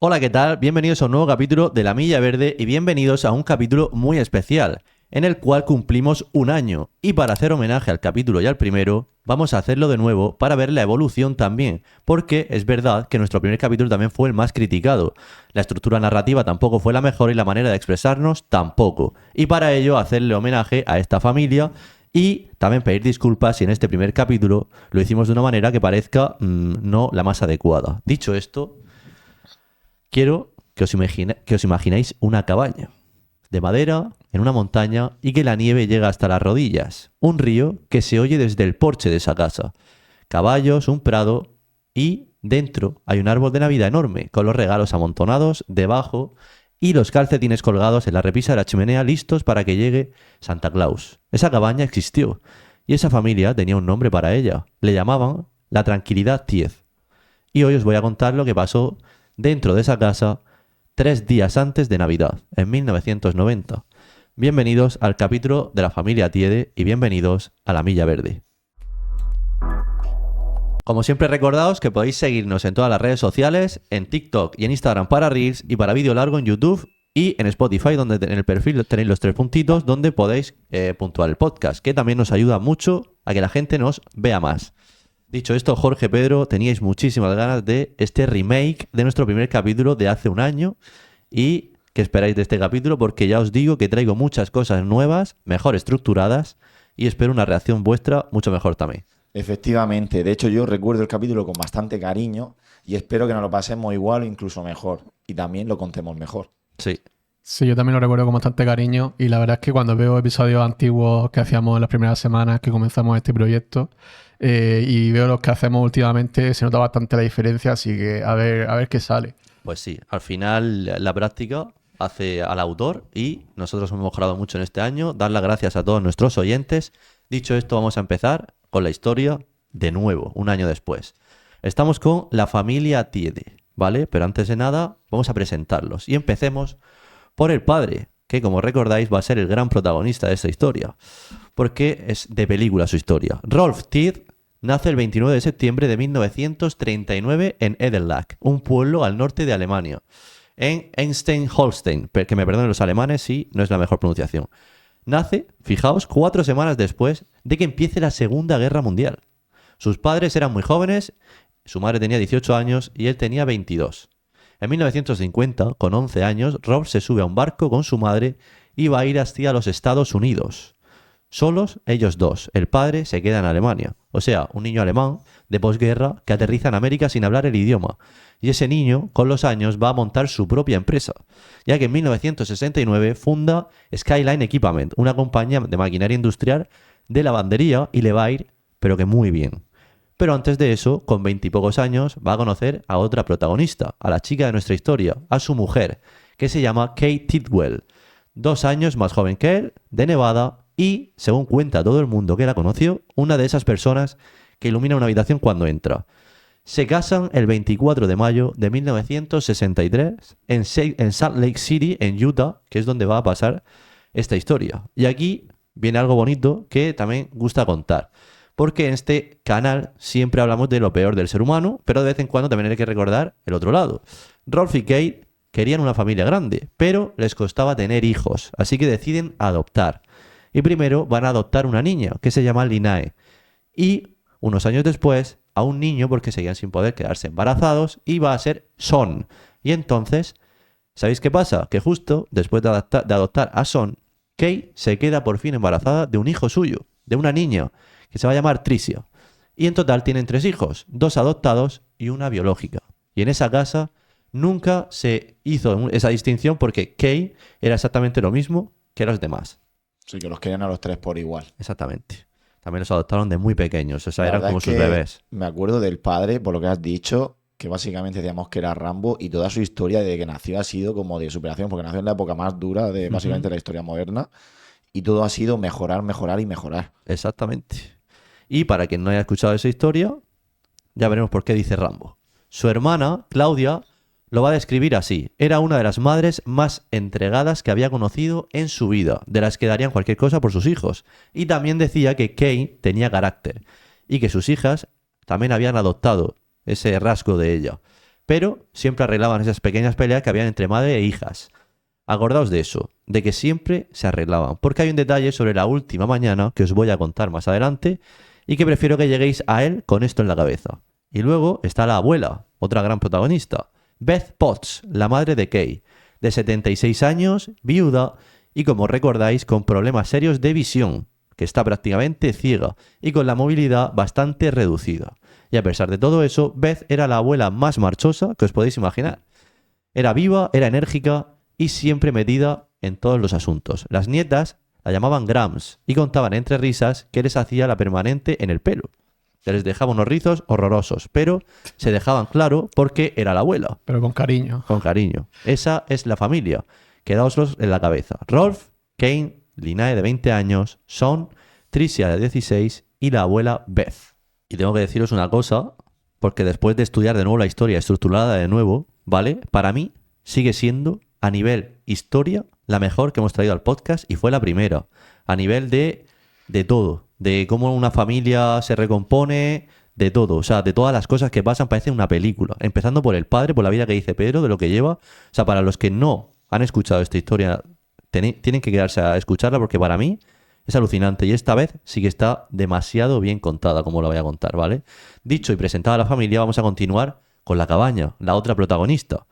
Hola, ¿qué tal? Bienvenidos a un nuevo capítulo de La Milla Verde y bienvenidos a un capítulo muy especial, en el cual cumplimos un año. Y para hacer homenaje al capítulo y al primero, vamos a hacerlo de nuevo para ver la evolución también, porque es verdad que nuestro primer capítulo también fue el más criticado. La estructura narrativa tampoco fue la mejor y la manera de expresarnos tampoco. Y para ello, hacerle homenaje a esta familia y también pedir disculpas si en este primer capítulo lo hicimos de una manera que parezca no la más adecuada. Dicho esto, quiero que os imaginéis una cabaña de madera en una montaña y que la nieve llega hasta las rodillas. Un río que se oye desde el porche de esa casa. Caballos, un prado y dentro hay un árbol de Navidad enorme con los regalos amontonados debajo y los calcetines colgados en la repisa de la chimenea listos para que llegue Santa Claus. Esa cabaña existió y esa familia tenía un nombre para ella. Le llamaban la Tranquilidad Tiez. Y hoy os voy a contar lo que pasó dentro de esa casa 3 días antes de Navidad, en 1990. Bienvenidos al capítulo de la familia Tiede y bienvenidos a La Milla Verde. Como siempre, recordaos que podéis seguirnos en todas las redes sociales, en TikTok y en Instagram para Reels y para vídeo largo en YouTube y en Spotify, donde en el perfil tenéis los 3 puntitos donde podéis puntuar el podcast, que también nos ayuda mucho a que la gente nos vea más. Dicho esto, Jorge, Pedro, teníais muchísimas ganas de este remake de nuestro primer capítulo de hace un año. ¿Y qué esperáis de este capítulo? Porque ya os digo que traigo muchas cosas nuevas, mejor estructuradas, y espero una reacción vuestra mucho mejor también. Efectivamente, de hecho yo recuerdo el capítulo con bastante cariño y espero que nos lo pasemos igual o incluso mejor. Y también lo contemos mejor. Sí. Sí, yo también lo recuerdo con bastante cariño y la verdad es que cuando veo episodios antiguos que hacíamos en las primeras semanas que comenzamos este proyecto y veo los que hacemos últimamente, se nota bastante la diferencia, así que a ver qué sale. Pues sí, al final la práctica hace al autor y nosotros hemos mejorado mucho en este año. Dar las gracias a todos nuestros oyentes. Dicho esto, vamos a empezar con la historia de nuevo, un año después. Estamos con la familia Tiede, ¿vale? Pero antes de nada, vamos a presentarlos y empecemos por el padre, que como recordáis va a ser el gran protagonista de esta historia, porque es de película su historia. Rolf Tiede nace el 29 de septiembre de 1939 en Edelach, un pueblo al norte de Alemania, en Einstein-Holstein, que me perdonen los alemanes si no es la mejor pronunciación. Nace, fijaos, 4 semanas después de que empiece la Segunda Guerra Mundial. Sus padres eran muy jóvenes, su madre tenía 18 años y él tenía 22. En 1950, con 11 años, Rolf se sube a un barco con su madre y va a ir hacia los Estados Unidos. Solos ellos dos. El padre se queda en Alemania. O sea, un niño alemán de posguerra que aterriza en América sin hablar el idioma. Y ese niño, con los años, va a montar su propia empresa, ya que en 1969 funda Skyline Equipment, una compañía de maquinaria industrial de lavandería, y le va a ir, pero que muy bien. Pero antes de eso, con 20 y pocos años, va a conocer a otra protagonista, a la chica de nuestra historia, a su mujer, que se llama Kate Tidwell, 2 años más joven que él, de Nevada, y, según cuenta todo el mundo que la conoció, una de esas personas que ilumina una habitación cuando entra. Se casan el 24 de mayo de 1963 en Salt Lake City, en Utah, que es donde va a pasar esta historia. Y aquí viene algo bonito que también gusta contar. Porque en este canal siempre hablamos de lo peor del ser humano, pero de vez en cuando también hay que recordar el otro lado. Rolf y Kate querían una familia grande, pero les costaba tener hijos, así que deciden adoptar. Y primero van a adoptar una niña, que se llama Linae. Y unos años después, a un niño, porque seguían sin poder quedarse embarazados, y va a ser Son. Y entonces, ¿sabéis qué pasa? Que justo después de adoptar a Son, Kate se queda por fin embarazada de un hijo suyo, de una niña, que se va a llamar Tricia. Y en total tienen 3 hijos, 2 adoptados y una biológica. Y en esa casa nunca se hizo esa distinción porque Kate era exactamente lo mismo que los demás. Sí, que los querían a los 3 por igual. Exactamente. También los adoptaron de muy pequeños, o sea, La eran verdad como es sus que bebés. Me acuerdo del padre, por lo que has dicho, que básicamente decíamos que era Rambo, y toda su historia desde que nació ha sido como de superación, porque nació en la época más dura de básicamente la historia moderna, y todo ha sido mejorar, mejorar y mejorar. Exactamente. Y para quien no haya escuchado esa historia, ya veremos por qué dice Rambo. Su hermana, Claudia, lo va a describir así. Era una de las madres más entregadas que había conocido en su vida, de las que darían cualquier cosa por sus hijos. Y también decía que Kate tenía carácter y que sus hijas también habían adoptado ese rasgo de ella. pero siempre arreglaban esas pequeñas peleas que habían entre madre e hijas. Acordaos de eso, de que siempre se arreglaban, porque hay un detalle sobre la última mañana que os voy a contar más adelante y que prefiero que lleguéis a él con esto en la cabeza. Y luego está la abuela, otra gran protagonista, Beth Potts, la madre de Kay, de 76 años, viuda y, como recordáis, con problemas serios de visión, que está prácticamente ciega y con la movilidad bastante reducida. Y a pesar de todo eso, Beth era la abuela más marchosa que os podéis imaginar. Era viva, era enérgica y siempre metida en todos los asuntos. Las nietas la llamaban Grams y contaban entre risas que les hacía la permanente en el pelo. Se les dejaba unos rizos horrorosos, pero se dejaban claro porque era la abuela. Pero con cariño. Con cariño. Esa es la familia. Quedaoslos en la cabeza. Rolf, Kane, Linae de 20 años, Sean, Tricia de 16 y la abuela Beth. Y tengo que deciros una cosa, porque después de estudiar de nuevo la historia estructurada de nuevo, ¿vale? Para mí sigue siendo, a nivel historia, la mejor que hemos traído al podcast y fue la primera. A nivel de todo. De cómo una familia se recompone, de todo. O sea, de todas las cosas que pasan, parece una película. Empezando por el padre, por la vida que dice Pedro, de lo que lleva. O sea, para los que no han escuchado esta historia, tienen que quedarse a escucharla porque para mí es alucinante. Y esta vez sí que está demasiado bien contada, como la voy a contar, ¿vale? Dicho y presentada a la familia, vamos a continuar con la cabaña, la otra protagonista.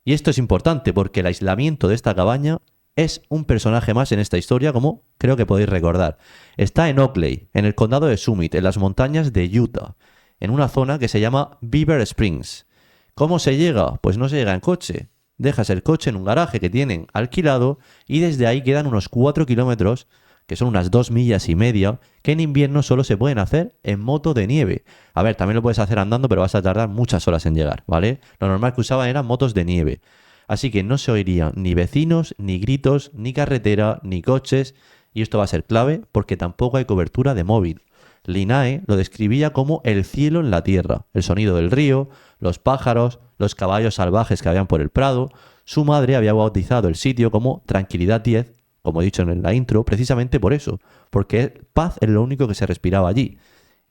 Y esto es importante porque el aislamiento de esta cabaña es un personaje más en esta historia, como creo que podéis recordar. Está en Oakley, en el condado de Summit, en las montañas de Utah, en una zona que se llama Beaver Springs. ¿Cómo se llega? Pues no se llega en coche. Dejas el coche en un garaje que tienen alquilado y desde ahí quedan unos 4 kilómetros, que son unas 2,5 millas, que en invierno solo se pueden hacer en moto de nieve. A ver, también lo puedes hacer andando, pero vas a tardar muchas horas en llegar, ¿vale? Lo normal que usaban eran motos de nieve. Así que no se oirían ni vecinos, ni gritos, ni carretera, ni coches. Y esto va a ser clave porque tampoco hay cobertura de móvil. Linae lo describía como el cielo en la tierra. El sonido del río, los pájaros, los caballos salvajes que habían por el prado. Su madre había bautizado el sitio como Tranquilidad 10, como he dicho en la intro, precisamente por eso. Porque paz es lo único que se respiraba allí.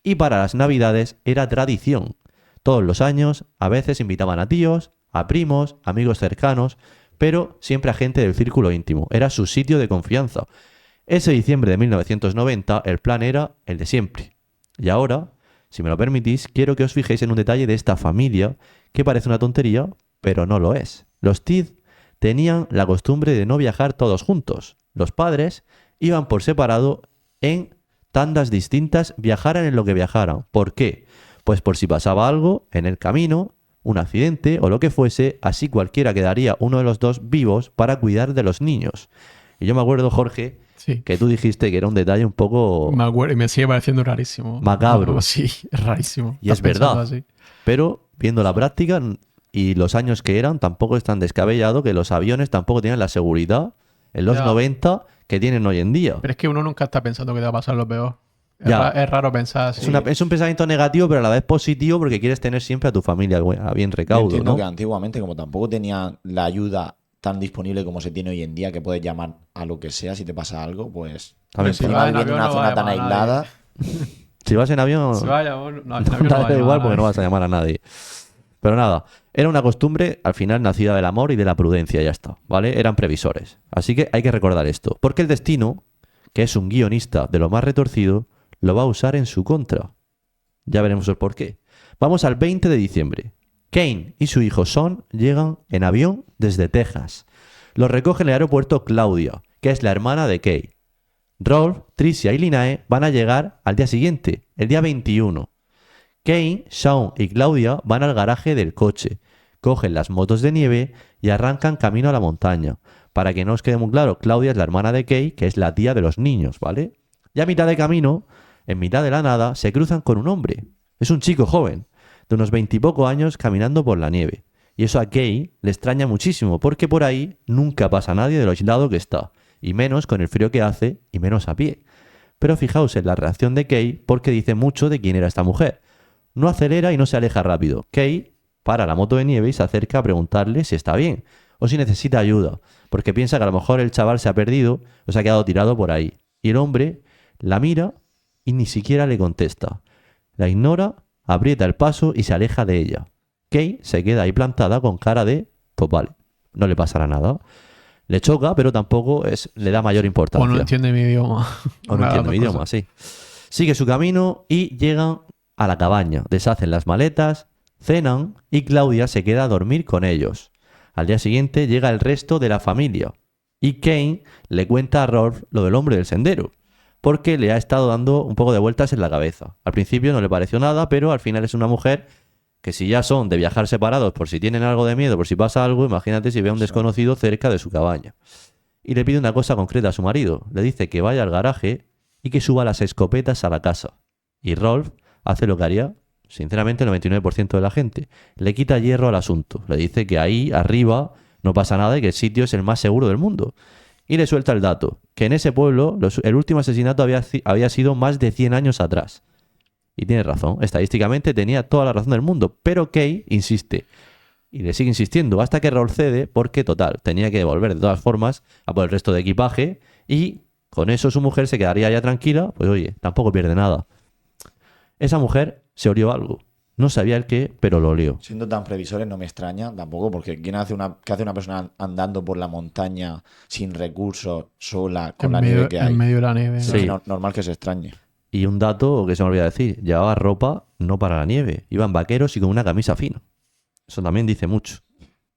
Y para las navidades era tradición. Todos los años, a veces invitaban a tíos, a primos, amigos cercanos, pero siempre a gente del círculo íntimo. Era su sitio de confianza. Ese diciembre de 1990 el plan era el de siempre. Y ahora, si me lo permitís, quiero que os fijéis en un detalle de esta familia que parece una tontería, pero no lo es. Los Teed tenían la costumbre de no viajar todos juntos. Los padres iban por separado en tandas distintas, viajaran en lo que viajaran. ¿Por qué? Pues por si pasaba algo en el camino, un accidente o lo que fuese, así cualquiera quedaría uno de los dos vivos para cuidar de los niños. Y yo me acuerdo, Jorge, Sí. que tú dijiste que era un detalle un poco Me acuerdo y me sigue pareciendo rarísimo. macabro. Sí, es rarísimo. Y es Estás pensando verdad. así. Pero viendo la práctica y los años que eran, tampoco es tan descabellado que los aviones tampoco tienen la seguridad en los Ya. 90 que tienen hoy en día. Pero es que uno nunca está pensando que te va a pasar lo peor. Ya. Es raro pensar así. Es un pensamiento negativo, pero a la vez positivo porque quieres tener siempre a tu familia a bien Yo recaudo, entiendo ¿no? que antiguamente, como tampoco tenían la ayuda tan disponible como se tiene hoy en día, que puedes llamar a lo que sea si te pasa algo, pues También si encima vas en viviendo en avión una no vas zona a tan llamar a nadie. aislada. Si vas en avión, Se vaya, no, en avión no va a da llamar igual a porque no nadie. vas a llamar a nadie. Pero nada, era una costumbre al final nacida del amor y de la prudencia, ya está, ¿vale? Eran previsores. Así que hay que recordar esto. Porque el destino, que es un guionista de lo más retorcido, lo va a usar en su contra. Ya veremos el por qué. Vamos al 20 de diciembre. Kane y su hijo Sean llegan en avión desde Texas. Los recoge en el aeropuerto Claudia, que es la hermana de Kay. Rolf, Tricia y Linae van a llegar al día siguiente, el día 21. Kane, Sean y Claudia van al garaje del coche, cogen las motos de nieve y arrancan camino a la montaña. Para que no os quede muy claro, Claudia es la hermana de Kay, que es la tía de los niños, ¿vale? Y a mitad de camino, en mitad de la nada, se cruzan con un hombre. Es un chico joven, de unos 20 y poco años, caminando por la nieve. Y eso a Kay le extraña muchísimo, porque por ahí nunca pasa nadie de lo aislado que está, y menos con el frío que hace, y menos a pie. Pero fijaos en la reacción de Kay, porque dice mucho de quién era esta mujer. No acelera y no se aleja rápido. Kay para la moto de nieve y se acerca a preguntarle si está bien, o si necesita ayuda, porque piensa que a lo mejor el chaval se ha perdido o se ha quedado tirado por ahí. Y el hombre la mira y ni siquiera le contesta. La ignora, aprieta el paso y se aleja de ella. Kay se queda ahí plantada con cara de, pues vale, no le pasará nada. Le choca, pero tampoco le da mayor importancia. O no entiende mi idioma. O no entiende mi idioma, sí. Sigue su camino y llegan a la cabaña. Deshacen las maletas, cenan y Claudia se queda a dormir con ellos. Al día siguiente llega el resto de la familia. Y Kane le cuenta a Rolf lo del hombre del sendero, porque le ha estado dando un poco de vueltas en la cabeza. Al principio no le pareció nada, pero al final es una mujer que si ya son de viajar separados por si tienen algo de miedo, por si pasa algo, imagínate si ve a un desconocido cerca de su cabaña. Y le pide una cosa concreta a su marido. Le dice que vaya al garaje y que suba las escopetas a la casa. Y Rolf hace lo que haría, sinceramente, el 99% de la gente. Le quita hierro al asunto. Le dice que ahí, arriba, no pasa nada y que el sitio es el más seguro del mundo. Y le suelta el dato, que en ese pueblo el último asesinato había sido más de 100 años atrás. Y tiene razón, estadísticamente tenía toda la razón del mundo, pero Kay insiste. Y le sigue insistiendo hasta que Rolf cede porque, total, tenía que devolver de todas formas a por el resto de equipaje y con eso su mujer se quedaría ya tranquila, pues oye, tampoco pierde nada. Esa mujer se olió algo. No sabía el qué, pero lo olió. Siendo tan previsores no me extraña tampoco, porque ¿qué hace una persona andando por la montaña sin recursos, sola, con la nieve que hay? En medio de la nieve. Sí. Normal que se extrañe. Y un dato que se me olvidó decir, llevaba ropa no para la nieve, iban vaqueros y con una camisa fina. Eso también dice mucho.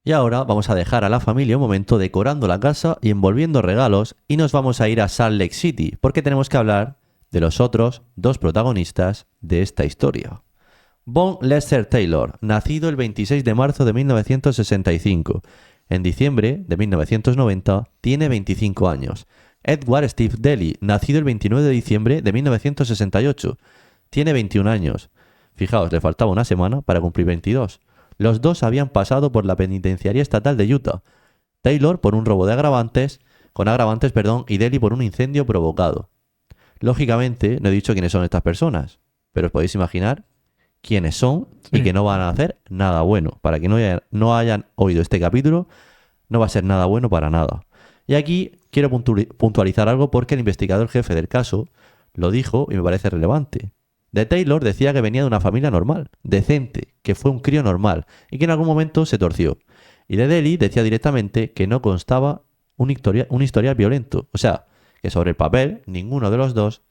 Y ahora vamos a dejar a la familia un momento decorando la casa y envolviendo regalos y nos vamos a ir a Salt Lake City porque tenemos que hablar de los otros dos protagonistas de esta historia. Von Lester Taylor, nacido el 26 de marzo de 1965. En diciembre de 1990 tiene 25 años. Edward Steve Daly, nacido el 29 de diciembre de 1968. Tiene 21 años. Fijaos, le faltaba una semana para cumplir 22. Los dos habían pasado por la penitenciaría estatal de Utah. Taylor por un robo de agravantes, y Daly por un incendio provocado. Lógicamente, no he dicho quiénes son estas personas, pero os podéis imaginar quiénes son y que no van a hacer nada bueno. Para que no hayan oído este capítulo, no va a ser nada bueno para nada. Y aquí quiero puntualizar algo porque el investigador jefe del caso lo dijo y me parece relevante. De Taylor decía que venía de una familia normal, decente, que fue un crío normal y que en algún momento se torció. Y de Daly decía directamente que no constaba un historial violento. O sea, que sobre el papel ninguno de los dos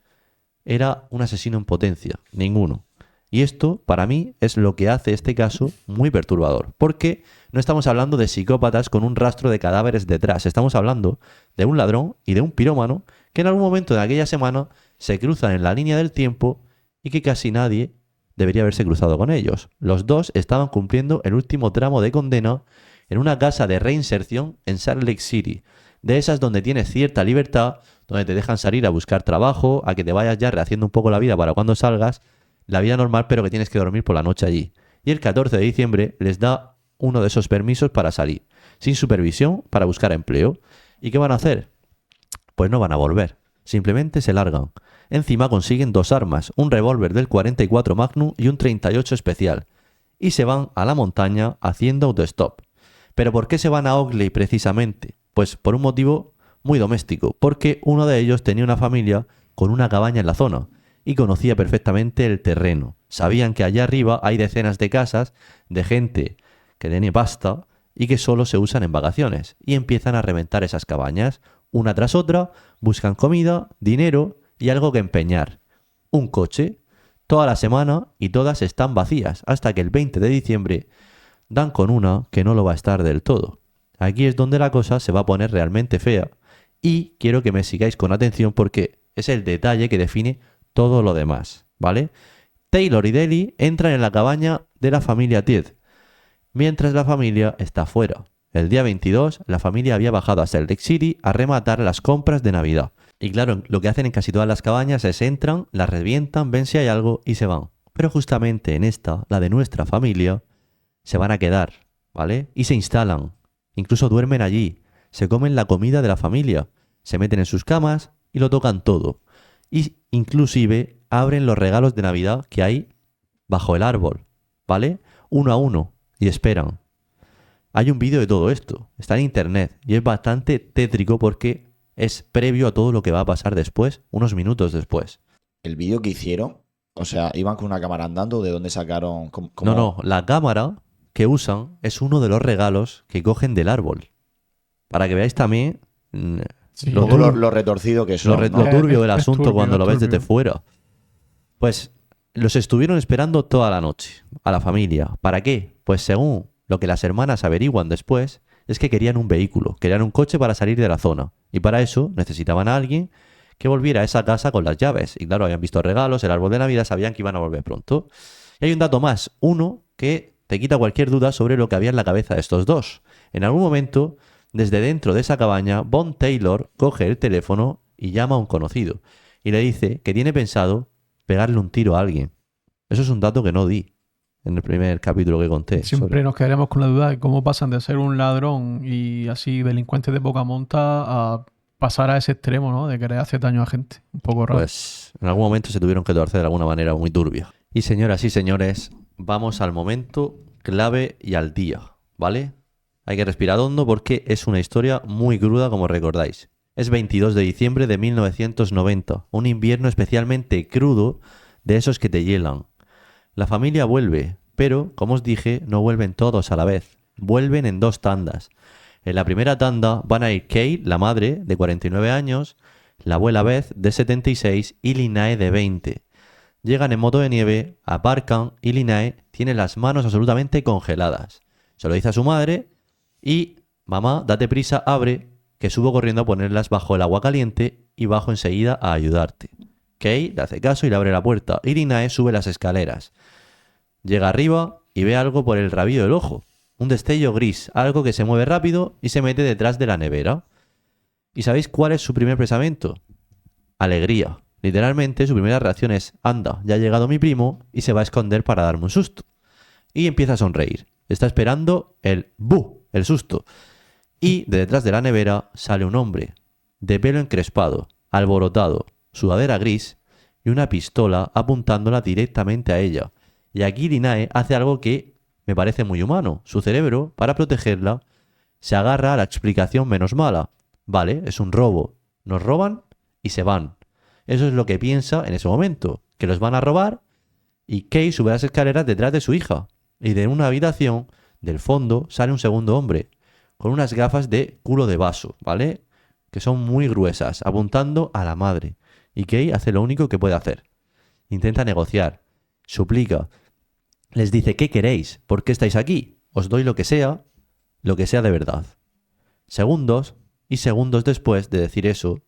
era un asesino en potencia. Ninguno. Y esto, para mí, es lo que hace este caso muy perturbador. Porque no estamos hablando de psicópatas con un rastro de cadáveres detrás. Estamos hablando de un ladrón y de un pirómano que en algún momento de aquella semana se cruzan en la línea del tiempo y que casi nadie debería haberse cruzado con ellos. Los dos estaban cumpliendo el último tramo de condena en una casa de reinserción en Salt Lake City. De esas donde tienes cierta libertad, donde te dejan salir a buscar trabajo, a que te vayas ya rehaciendo un poco la vida para cuando salgas, la vida normal, pero que tienes que dormir por la noche allí. Y el 14 de diciembre les da uno de esos permisos para salir, sin supervisión, para buscar empleo. ¿Y qué van a hacer? Pues no van a volver, simplemente se largan. Encima consiguen dos armas, un revólver del 44 Magnum y un 38 especial. Y se van a la montaña haciendo autostop. ¿Pero por qué se van a Oakley precisamente? Pues por un motivo muy doméstico, porque uno de ellos tenía una familia con una cabaña en la zona y conocía perfectamente el terreno. Sabían que allá arriba hay decenas de casas de gente que tiene pasta y que solo se usan en vacaciones, y empiezan a reventar esas cabañas, una tras otra, buscan comida, dinero y algo que empeñar. Un coche, toda la semana, y todas están vacías, hasta que el 20 de diciembre dan con una que no lo va a estar del todo. Aquí es donde la cosa se va a poner realmente fea, y quiero que me sigáis con atención porque es el detalle que define todo lo demás, ¿vale? Taylor y Daly entran en la cabaña de la familia Tied, mientras la familia está fuera. El día 22, la familia había bajado a Salt Lake City a rematar las compras de Navidad. Y claro, lo que hacen en casi todas las cabañas es entran, las revientan, ven si hay algo y se van. Pero justamente en esta, la de nuestra familia, se van a quedar, ¿vale? Y se instalan. Incluso duermen allí. Se comen la comida de la familia. Se meten en sus camas y lo tocan todo. Y inclusive abren los regalos de Navidad que hay bajo el árbol, ¿vale? Uno a uno, y esperan. Hay un vídeo de todo esto, está en internet, y es bastante tétrico porque es previo a todo lo que va a pasar después, unos minutos después. El vídeo que hicieron, o sea, iban con una cámara andando, ¿de dónde sacaron? No, la cámara que usan es uno de los regalos que cogen del árbol. Para que veáis también Sí, lo, Todo tur- lo retorcido que lo son, re- ¿no? lo turbio del Es asunto turbio, cuando es lo ves desde turbio. fuera. Pues los estuvieron esperando toda la noche, a la familia. ¿Para qué? Pues según lo que las hermanas averiguan después, es que querían un vehículo, querían un coche para salir de la zona. Y para eso necesitaban a alguien que volviera a esa casa con las llaves. Y claro, habían visto regalos, el árbol de Navidad, sabían que iban a volver pronto. Y hay un dato más, uno que te quita cualquier duda sobre lo que había en la cabeza de estos dos. En algún momento, desde dentro de esa cabaña, Bon Taylor coge el teléfono y llama a un conocido. Y le dice que tiene pensado pegarle un tiro a alguien. Eso es un dato que no di en el primer capítulo que conté. Siempre nos quedaremos con la duda de cómo pasan de ser un ladrón y así delincuentes de poca monta a pasar a ese extremo, ¿no? De querer hacer daño a gente. Un poco raro. Pues en algún momento se tuvieron que torcer de alguna manera muy turbia. Y señoras y señores, vamos al momento clave y al día, ¿vale? Hay que respirar hondo porque es una historia muy cruda, como recordáis. Es 22 de diciembre de 1990, un invierno especialmente crudo de esos que te hielan. La familia vuelve, pero, como os dije, no vuelven todos a la vez. Vuelven en 2 tandas. En la primera tanda van a ir Kay, la madre, de 49 años, la abuela Beth, de 76, y Linae, de 20. Llegan en moto de nieve, aparcan y Linae tiene las manos absolutamente congeladas. Se lo dice a su madre y, mamá, date prisa, abre, que subo corriendo a ponerlas bajo el agua caliente y bajo enseguida a ayudarte. Kay le hace caso y le abre la puerta y Linae sube las escaleras. Llega arriba y ve algo por el rabillo del ojo. Un destello gris, algo que se mueve rápido y se mete detrás de la nevera. ¿Y sabéis cuál es su primer pensamiento? Alegría. Literalmente su primera reacción es, anda, ya ha llegado mi primo y se va a esconder para darme un susto. Y empieza a sonreír. Está esperando el ¡bu!, el susto. Y de detrás de la nevera sale un hombre, de pelo encrespado, alborotado, sudadera gris y una pistola apuntándola directamente a ella. Y aquí Linae hace algo que me parece muy humano. Su cerebro, para protegerla, se agarra a la explicación menos mala. Vale, es un robo. Nos roban y se van. Eso es lo que piensa en ese momento. Que los van a robar y Kay sube las escaleras detrás de su hija. Y de una habitación, del fondo, sale un segundo hombre. Con unas gafas de culo de vaso, ¿vale? Que son muy gruesas, apuntando a la madre. Y Kay hace lo único que puede hacer. Intenta negociar. Suplica. Les dice, ¿qué queréis? ¿Por qué estáis aquí? Os doy lo que sea de verdad. Segundos y segundos después de decir eso,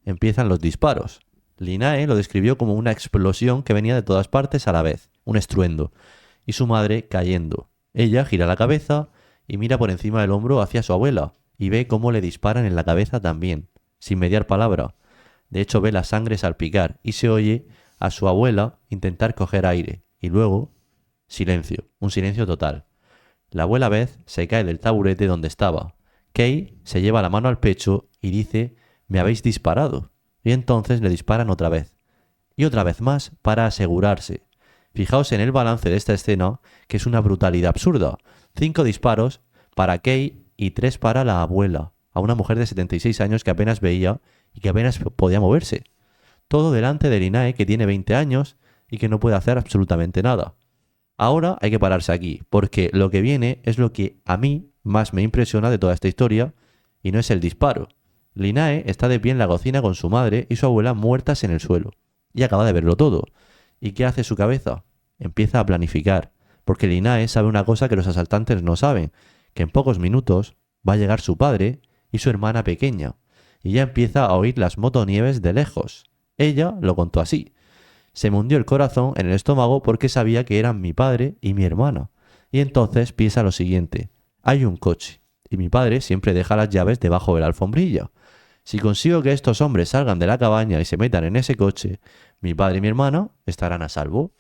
empiezan los disparos. Linae lo describió como una explosión que venía de todas partes a la vez, un estruendo, y su madre cayendo. Ella gira la cabeza y mira por encima del hombro hacia su abuela, y ve cómo le disparan en la cabeza también, sin mediar palabra. De hecho ve la sangre salpicar y se oye a su abuela intentar coger aire, y luego silencio, un silencio total. La abuela Beth se cae del taburete donde estaba. Kay se lleva la mano al pecho y dice, me habéis disparado. Y entonces le disparan otra vez. Y otra vez más para asegurarse. Fijaos en el balance de esta escena, que es una brutalidad absurda. 5 disparos para Kay y 3 para la abuela, a una mujer de 76 años que apenas veía y que apenas podía moverse. Todo delante de Linae, que tiene 20 años y que no puede hacer absolutamente nada. Ahora hay que pararse aquí, porque lo que viene es lo que a mí más me impresiona de toda esta historia, y no es el disparo. Linae está de pie en la cocina con su madre y su abuela muertas en el suelo, y acaba de verlo todo. ¿Y qué hace su cabeza? Empieza a planificar, porque Linae sabe una cosa que los asaltantes no saben, que en pocos minutos va a llegar su padre y su hermana pequeña, y ya empieza a oír las motonieves de lejos. Ella lo contó así. Se me hundió el corazón en el estómago porque sabía que eran mi padre y mi hermana. Y entonces piensa lo siguiente. Hay un coche, y mi padre siempre deja las llaves debajo de la alfombrilla. Si consigo que estos hombres salgan de la cabaña y se metan en ese coche, mi padre y mi hermana estarán a salvo.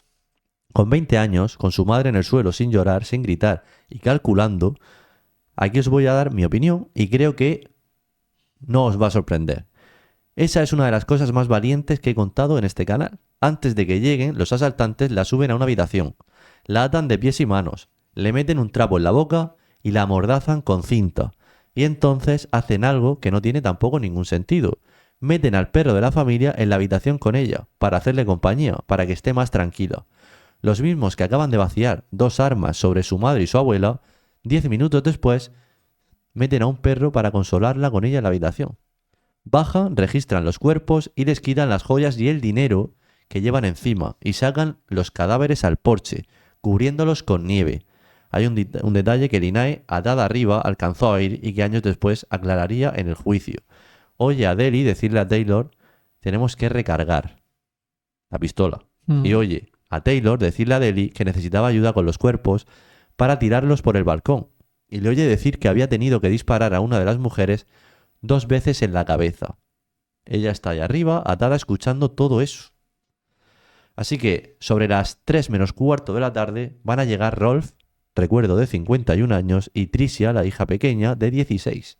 Con 20 años, con su madre en el suelo sin llorar, sin gritar y calculando, aquí os voy a dar mi opinión y creo que no os va a sorprender. Esa es una de las cosas más valientes que he contado en este canal. Antes de que lleguen, los asaltantes la suben a una habitación, la atan de pies y manos, le meten un trapo en la boca y la amordazan con cinta. Y entonces hacen algo que no tiene tampoco ningún sentido. Meten al perro de la familia en la habitación con ella, para hacerle compañía, para que esté más tranquila. los mismos que acaban de vaciar 2 armas sobre su madre y su abuela, 10 minutos después meten a un perro para consolarla con ella en la habitación. Bajan, registran los cuerpos y les quitan las joyas y el dinero que llevan encima y sacan los cadáveres al porche, cubriéndolos con nieve. Hay un detalle que Linae, atada arriba, alcanzó a oír y que años después aclararía en el juicio. Oye a Deli decirle a Taylor, tenemos que recargar la pistola. Y oye a Taylor decirle a Deli que necesitaba ayuda con los cuerpos para tirarlos por el balcón. Y le oye decir que había tenido que disparar a una de las mujeres 2 veces en la cabeza. Ella está ahí arriba, atada, escuchando todo eso. Así que sobre las 3 menos cuarto de la tarde van a llegar Rolf, recuerdo de 51 años, y Tricia, la hija pequeña, de 16.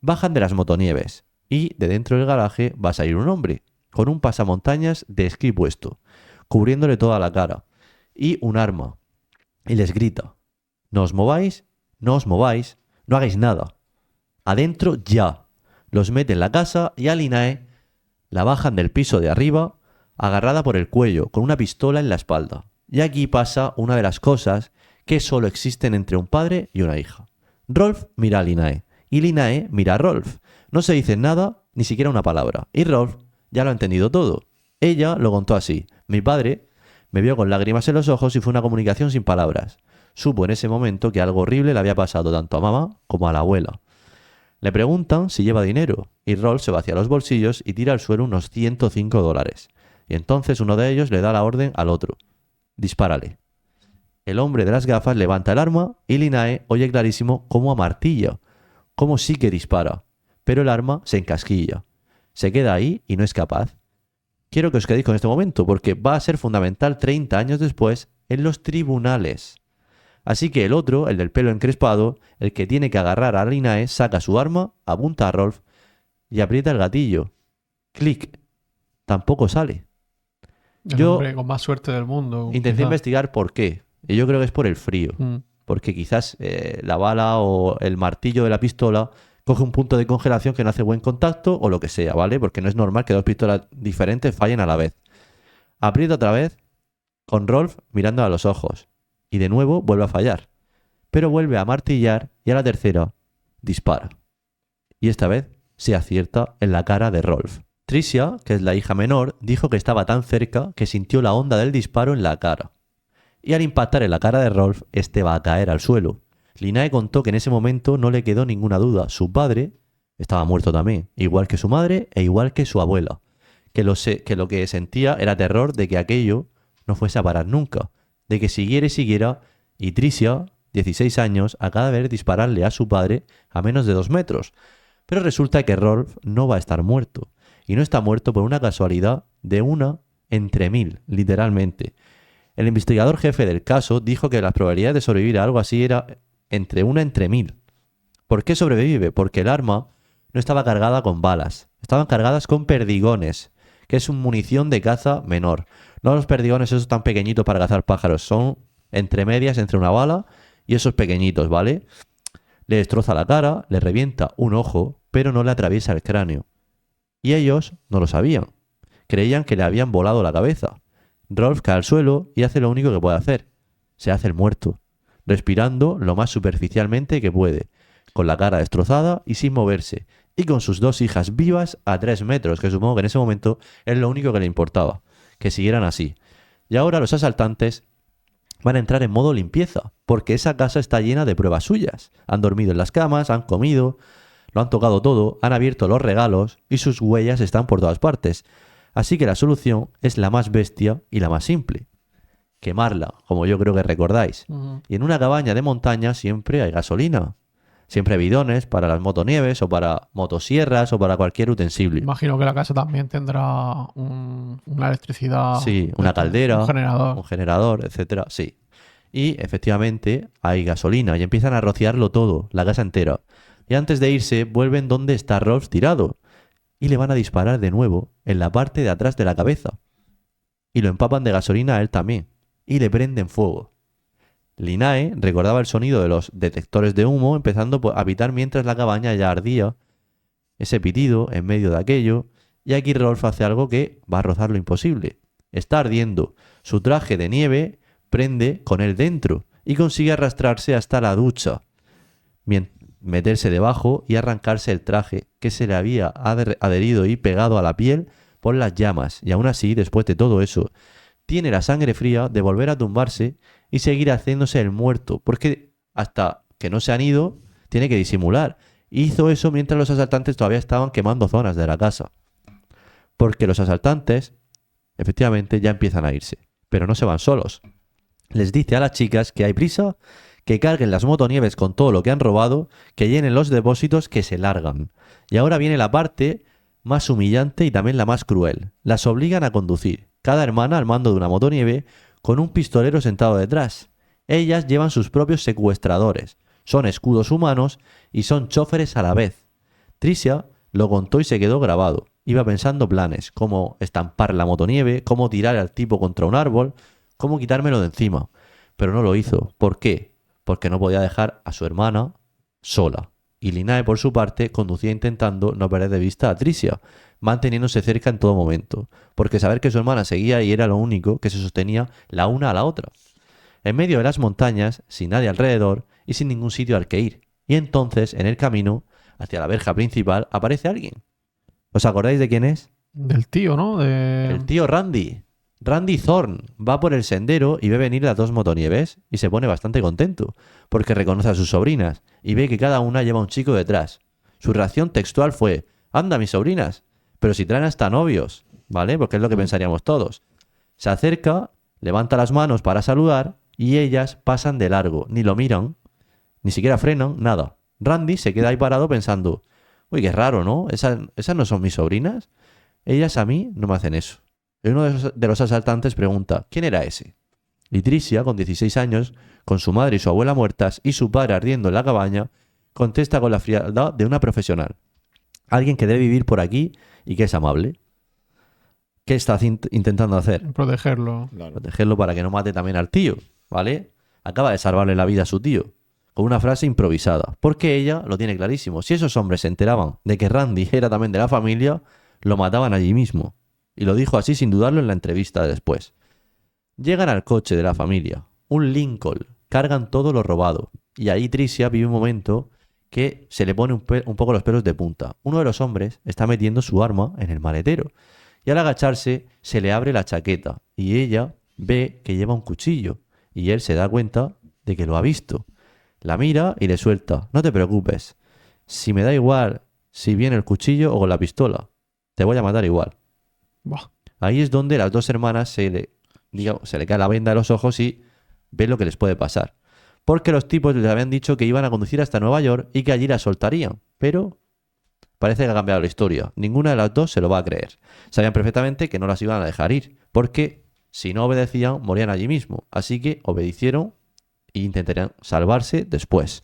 Bajan de las motonieves y de dentro del garaje va a salir un hombre con un pasamontañas de esquí puesto, cubriéndole toda la cara, y un arma. Y les grita, no os mováis, no os mováis, no hagáis nada. Adentro ya. Los mete en la casa y a Linae la bajan del piso de arriba, agarrada por el cuello, con una pistola en la espalda. Y aquí pasa una de las cosas que solo existen entre un padre y una hija. Rolf mira a Linae y Linae mira a Rolf. No se dicen nada, ni siquiera una palabra. Y Rolf ya lo ha entendido todo. Ella lo contó así. Mi padre me vio con lágrimas en los ojos y fue una comunicación sin palabras. Supo en ese momento que algo horrible le había pasado tanto a mamá como a la abuela. Le preguntan si lleva dinero y Rolf se vacía los bolsillos y tira al suelo unos $105. Y entonces uno de ellos le da la orden al otro. Dispárale. El hombre de las gafas levanta el arma y Linae oye clarísimo cómo amartilla, cómo sí que dispara, pero el arma se encasquilla. Se queda ahí y no es capaz. Quiero que os quedéis con este momento porque va a ser fundamental 30 años después en los tribunales. Así que el otro, el del pelo encrespado, el que tiene que agarrar a Linae, saca su arma, apunta a Rolf y aprieta el gatillo. Clic. Tampoco sale. El hombre con más suerte del mundo. Intenté investigar por qué. Y yo creo que es por el frío. Porque quizás la bala o el martillo de la pistola coge un punto de congelación que no hace buen contacto o lo que sea, ¿vale? Porque no es normal que 2 pistolas diferentes fallen a la vez. Aprieta otra vez con Rolf mirando a los ojos. Y de nuevo vuelve a fallar. Pero vuelve a martillar y a la tercera dispara. Y esta vez se acierta en la cara de Rolf. Tricia, que es la hija menor, dijo que estaba tan cerca que sintió la onda del disparo en la cara. Y al impactar en la cara de Rolf, este va a caer al suelo. Linae contó que en ese momento no le quedó ninguna duda. Su padre estaba muerto también, igual que su madre e igual que su abuela. Que lo que sentía era terror de que aquello no fuese a parar nunca. De que siguiera y siguiera, y Tricia, 16 años, acaba de ver dispararle a su padre a menos de 2 metros. Pero resulta que Rolf no va a estar muerto. Y no está muerto por una casualidad de 1 entre 1000, literalmente. El investigador jefe del caso dijo que las probabilidades de sobrevivir a algo así era entre 1 entre 1000. ¿Por qué sobrevive? Porque el arma no estaba cargada con balas. Estaban cargadas con perdigones, que es una munición de caza menor. No los perdigones esos tan pequeñitos para cazar pájaros. Son entre medias, entre una bala y esos pequeñitos, ¿vale? Le destroza la cara, le revienta un ojo, pero no le atraviesa el cráneo. Y ellos no lo sabían. Creían que le habían volado la cabeza. Rolf cae al suelo y hace lo único que puede hacer. Se hace el muerto, respirando lo más superficialmente que puede, con la cara destrozada y sin moverse, y con sus 2 hijas vivas a 3 metros, que supongo que en ese momento es lo único que le importaba, que siguieran así. Y ahora los asaltantes van a entrar en modo limpieza, porque esa casa está llena de pruebas suyas. Han dormido en las camas, han comido, lo han tocado todo, han abierto los regalos y sus huellas están por todas partes. Así que la solución es la más bestia y la más simple. Quemarla, como yo creo que recordáis. Y en una cabaña de montaña siempre hay gasolina. Siempre hay bidones para las motonieves o para motosierras o para cualquier utensilio. Imagino que la casa también tendrá una electricidad. Sí, una caldera, un generador, etcétera. Sí. Y efectivamente hay gasolina y empiezan a rociarlo todo, la casa entera. Y antes de irse vuelven donde está Rolf tirado. Y le van a disparar de nuevo en la parte de atrás de la cabeza. Y lo empapan de gasolina a él también. Y le prenden fuego. Linae recordaba el sonido de los detectores de humo empezando a pitar mientras la cabaña ya ardía. Ese pitido en medio de aquello. Y aquí Rolf hace algo que va a rozar lo imposible. Está ardiendo. Su traje de nieve prende con él dentro y consigue arrastrarse hasta la ducha, meterse debajo y arrancarse el traje que se le había adherido y pegado a la piel por las llamas. Y aún así, después de todo eso, tiene la sangre fría de volver a tumbarse y seguir haciéndose el muerto, porque hasta que no se han ido, tiene que disimular. Hizo eso mientras los asaltantes todavía estaban quemando zonas de la casa. Porque los asaltantes, efectivamente, ya empiezan a irse. Pero no se van solos. Les dice a las chicas que hay prisa, que carguen las motonieves con todo lo que han robado, que llenen los depósitos, que se largan. Y ahora viene la parte más humillante y también la más cruel. Las obligan a conducir, cada hermana al mando de una motonieve, con un pistolero sentado detrás. Ellas llevan sus propios secuestradores. Son escudos humanos y son choferes a la vez. Tricia lo contó y se quedó grabado. Iba pensando planes, cómo estampar la motonieve, cómo tirar al tipo contra un árbol, cómo quitármelo de encima. Pero no lo hizo. ¿Por qué? Porque no podía dejar a su hermana sola. Y Linae, por su parte, conducía intentando no perder de vista a Tricia, manteniéndose cerca en todo momento, porque saber que su hermana seguía ahí era lo único que se sostenía la una a la otra. En medio de las montañas, sin nadie alrededor y sin ningún sitio al que ir. Y entonces, en el camino, hacia la verja principal, aparece alguien. ¿Os acordáis de quién es? Del tío, ¿no? El tío Randy. Randy Thorne va por el sendero y ve venir las dos motonieves y se pone bastante contento, porque reconoce a sus sobrinas y ve que cada una lleva un chico detrás. Su reacción textual fue: «Anda, mis sobrinas, pero si traen hasta novios», ¿vale? Porque es lo que pensaríamos todos. Se acerca, levanta las manos para saludar y ellas pasan de largo, ni lo miran, ni siquiera frenan, nada. Randy se queda ahí parado pensando: «Uy, qué raro, ¿no? ¿Esas no son mis sobrinas? Ellas a mí no me hacen eso». Y uno de los asaltantes pregunta: «¿Quién era ese?». Y Tricia, con 16 años, con su madre y su abuela muertas y su padre ardiendo en la cabaña, contesta con la frialdad de una profesional: «Alguien que debe vivir por aquí y que es amable». ¿Qué está intentando hacer? Protegerlo. Claro. Protegerlo para que no mate también al tío, ¿vale? Acaba de salvarle la vida a su tío, con una frase improvisada, porque ella lo tiene clarísimo. Si esos hombres se enteraban de que Randy era también de la familia, lo mataban allí mismo. Y lo dijo así sin dudarlo en la entrevista de después. Llegan al coche de la familia, un Lincoln, cargan todo lo robado, y ahí Tricia vive un momento que se le pone un poco los pelos de punta. Uno de los hombres está metiendo su arma en el maletero, y al agacharse se le abre la chaqueta, y ella ve que lleva un cuchillo, y él se da cuenta de que lo ha visto. La mira y le suelta: «No te preocupes, si me da igual si viene el cuchillo o con la pistola, te voy a matar igual». Buah. Ahí es donde las dos hermanas se le cae la venda de los ojos y ven lo que les puede pasar. Porque los tipos les habían dicho que iban a conducir hasta Nueva York y que allí las soltarían. Pero parece que ha cambiado la historia. Ninguna de las dos se lo va a creer. Sabían perfectamente que no las iban a dejar ir, porque si no obedecían, morían allí mismo. Así que obedecieron e intentarían salvarse después.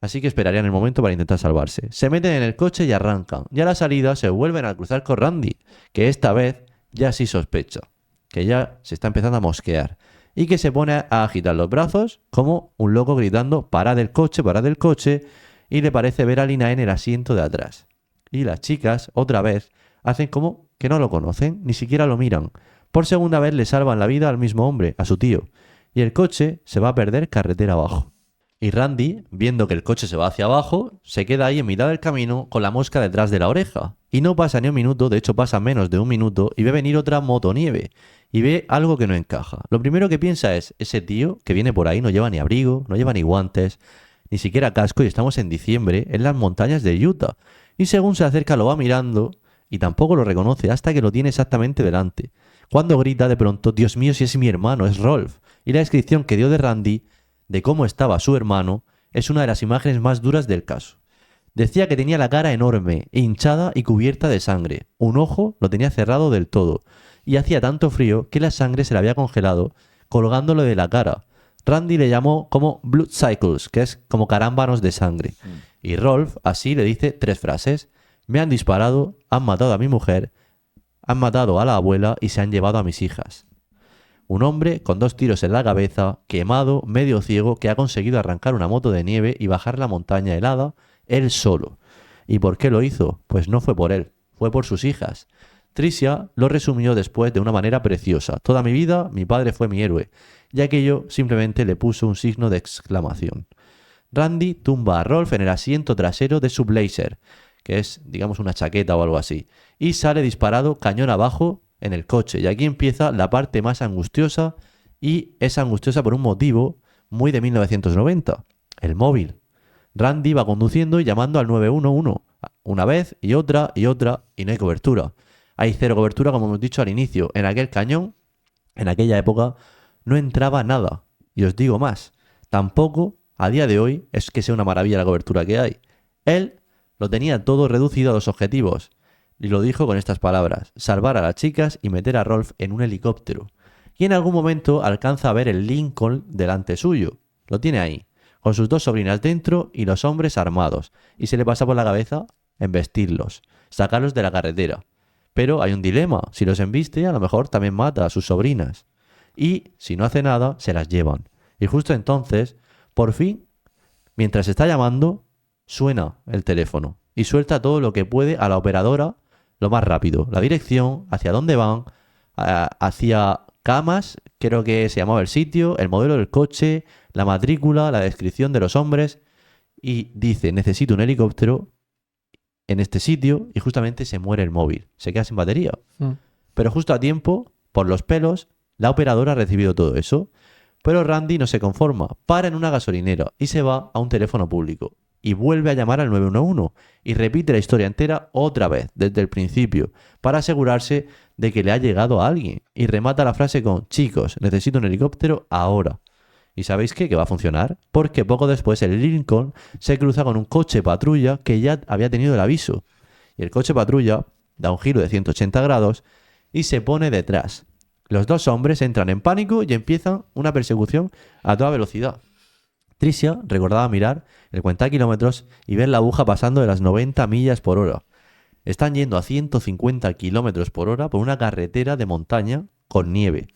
Así que esperarían el momento para intentar salvarse. Se meten en el coche y arrancan. Y a la salida se vuelven a cruzar con Randy, que esta vez ya sí sospecha, que ya se está empezando a mosquear, y que se pone a agitar los brazos como un loco gritando: «Parad el coche, parad el coche», y le parece ver a Lina en el asiento de atrás. Y las chicas, otra vez, hacen como que no lo conocen, ni siquiera lo miran. Por segunda vez le salvan la vida al mismo hombre, a su tío, y el coche se va a perder carretera abajo. Y Randy, viendo que el coche se va hacia abajo, se queda ahí en mitad del camino con la mosca detrás de la oreja. Y no pasa ni un minuto, de hecho pasa menos de un minuto, y ve venir otra motonieve. Y ve algo que no encaja. Lo primero que piensa es: ese tío que viene por ahí no lleva ni abrigo, no lleva ni guantes, ni siquiera casco, y estamos en diciembre en las montañas de Utah. Y según se acerca lo va mirando y tampoco lo reconoce hasta que lo tiene exactamente delante. Cuando grita de pronto: «Dios mío, si es mi hermano, es Rolf». Y la descripción que dio de Randy de cómo estaba su hermano es una de las imágenes más duras del caso. Decía que tenía la cara enorme, hinchada y cubierta de sangre. Un ojo lo tenía cerrado del todo, y hacía tanto frío que la sangre se le había congelado, colgándolo de la cara. Randy le llamó como blood cycles, que es como carámbanos de sangre. Y Rolf así le dice 3 frases: «Me han disparado, han matado a mi mujer, han matado a la abuela y se han llevado a mis hijas». Un hombre con 2 tiros en la cabeza, quemado, medio ciego, que ha conseguido arrancar una moto de nieve y bajar la montaña helada, él solo. ¿Y por qué lo hizo? Pues no fue por él, fue por sus hijas. Tricia lo resumió después de una manera preciosa. Toda mi vida, mi padre fue mi héroe, y aquello simplemente le puso un signo de exclamación. Randy tumba a Rolf en el asiento trasero de su blazer, que es, digamos, una chaqueta o algo así, y sale disparado cañón abajo en el coche. Y aquí empieza la parte más angustiosa, y es angustiosa por un motivo muy de 1990, el móvil. Randy va conduciendo y llamando al 911, una vez y otra, y no hay cobertura. Hay cero cobertura, como hemos dicho al inicio. En aquel cañón, en aquella época, no entraba nada. Y os digo más, tampoco a día de hoy es que sea una maravilla la cobertura que hay. Él lo tenía todo reducido a dos objetivos. Y lo dijo con estas palabras: salvar a las chicas y meter a Rolf en un helicóptero. Y en algún momento alcanza a ver el Lincoln delante suyo. Lo tiene ahí, con sus dos sobrinas dentro y los hombres armados. Y se le pasa por la cabeza embestirlos, sacarlos de la carretera. Pero hay un dilema: si los embiste, a lo mejor también mata a sus sobrinas. Y si no hace nada, se las llevan. Y justo entonces, por fin, mientras está llamando, suena el teléfono y suelta todo lo que puede a la operadora lo más rápido. La dirección, hacia dónde van, hacia camas, creo que se llamaba el sitio, el modelo del coche, la matrícula, la descripción de los hombres. Y dice: necesito un helicóptero en este sitio, y justamente se muere el móvil. Se queda sin batería. Pero justo a tiempo, por los pelos, la operadora ha recibido todo eso. Pero Randy no se conforma, para en una gasolinera y se va a un teléfono público. Y vuelve a llamar al 911 y repite la historia entera otra vez, desde el principio, para asegurarse de que le ha llegado a alguien. Y remata la frase con: chicos, necesito un helicóptero ahora. ¿Y sabéis qué? Que va a funcionar, porque poco después el Lincoln se cruza con un coche patrulla que ya había tenido el aviso. Y el coche patrulla da un giro de 180 grados y se pone detrás. Los dos hombres entran en pánico y empiezan una persecución a toda velocidad. Tricia recordaba mirar el cuentakilómetros y ver la aguja pasando de las 90 millas por hora. Están yendo a 150 kilómetros por hora por una carretera de montaña con nieve.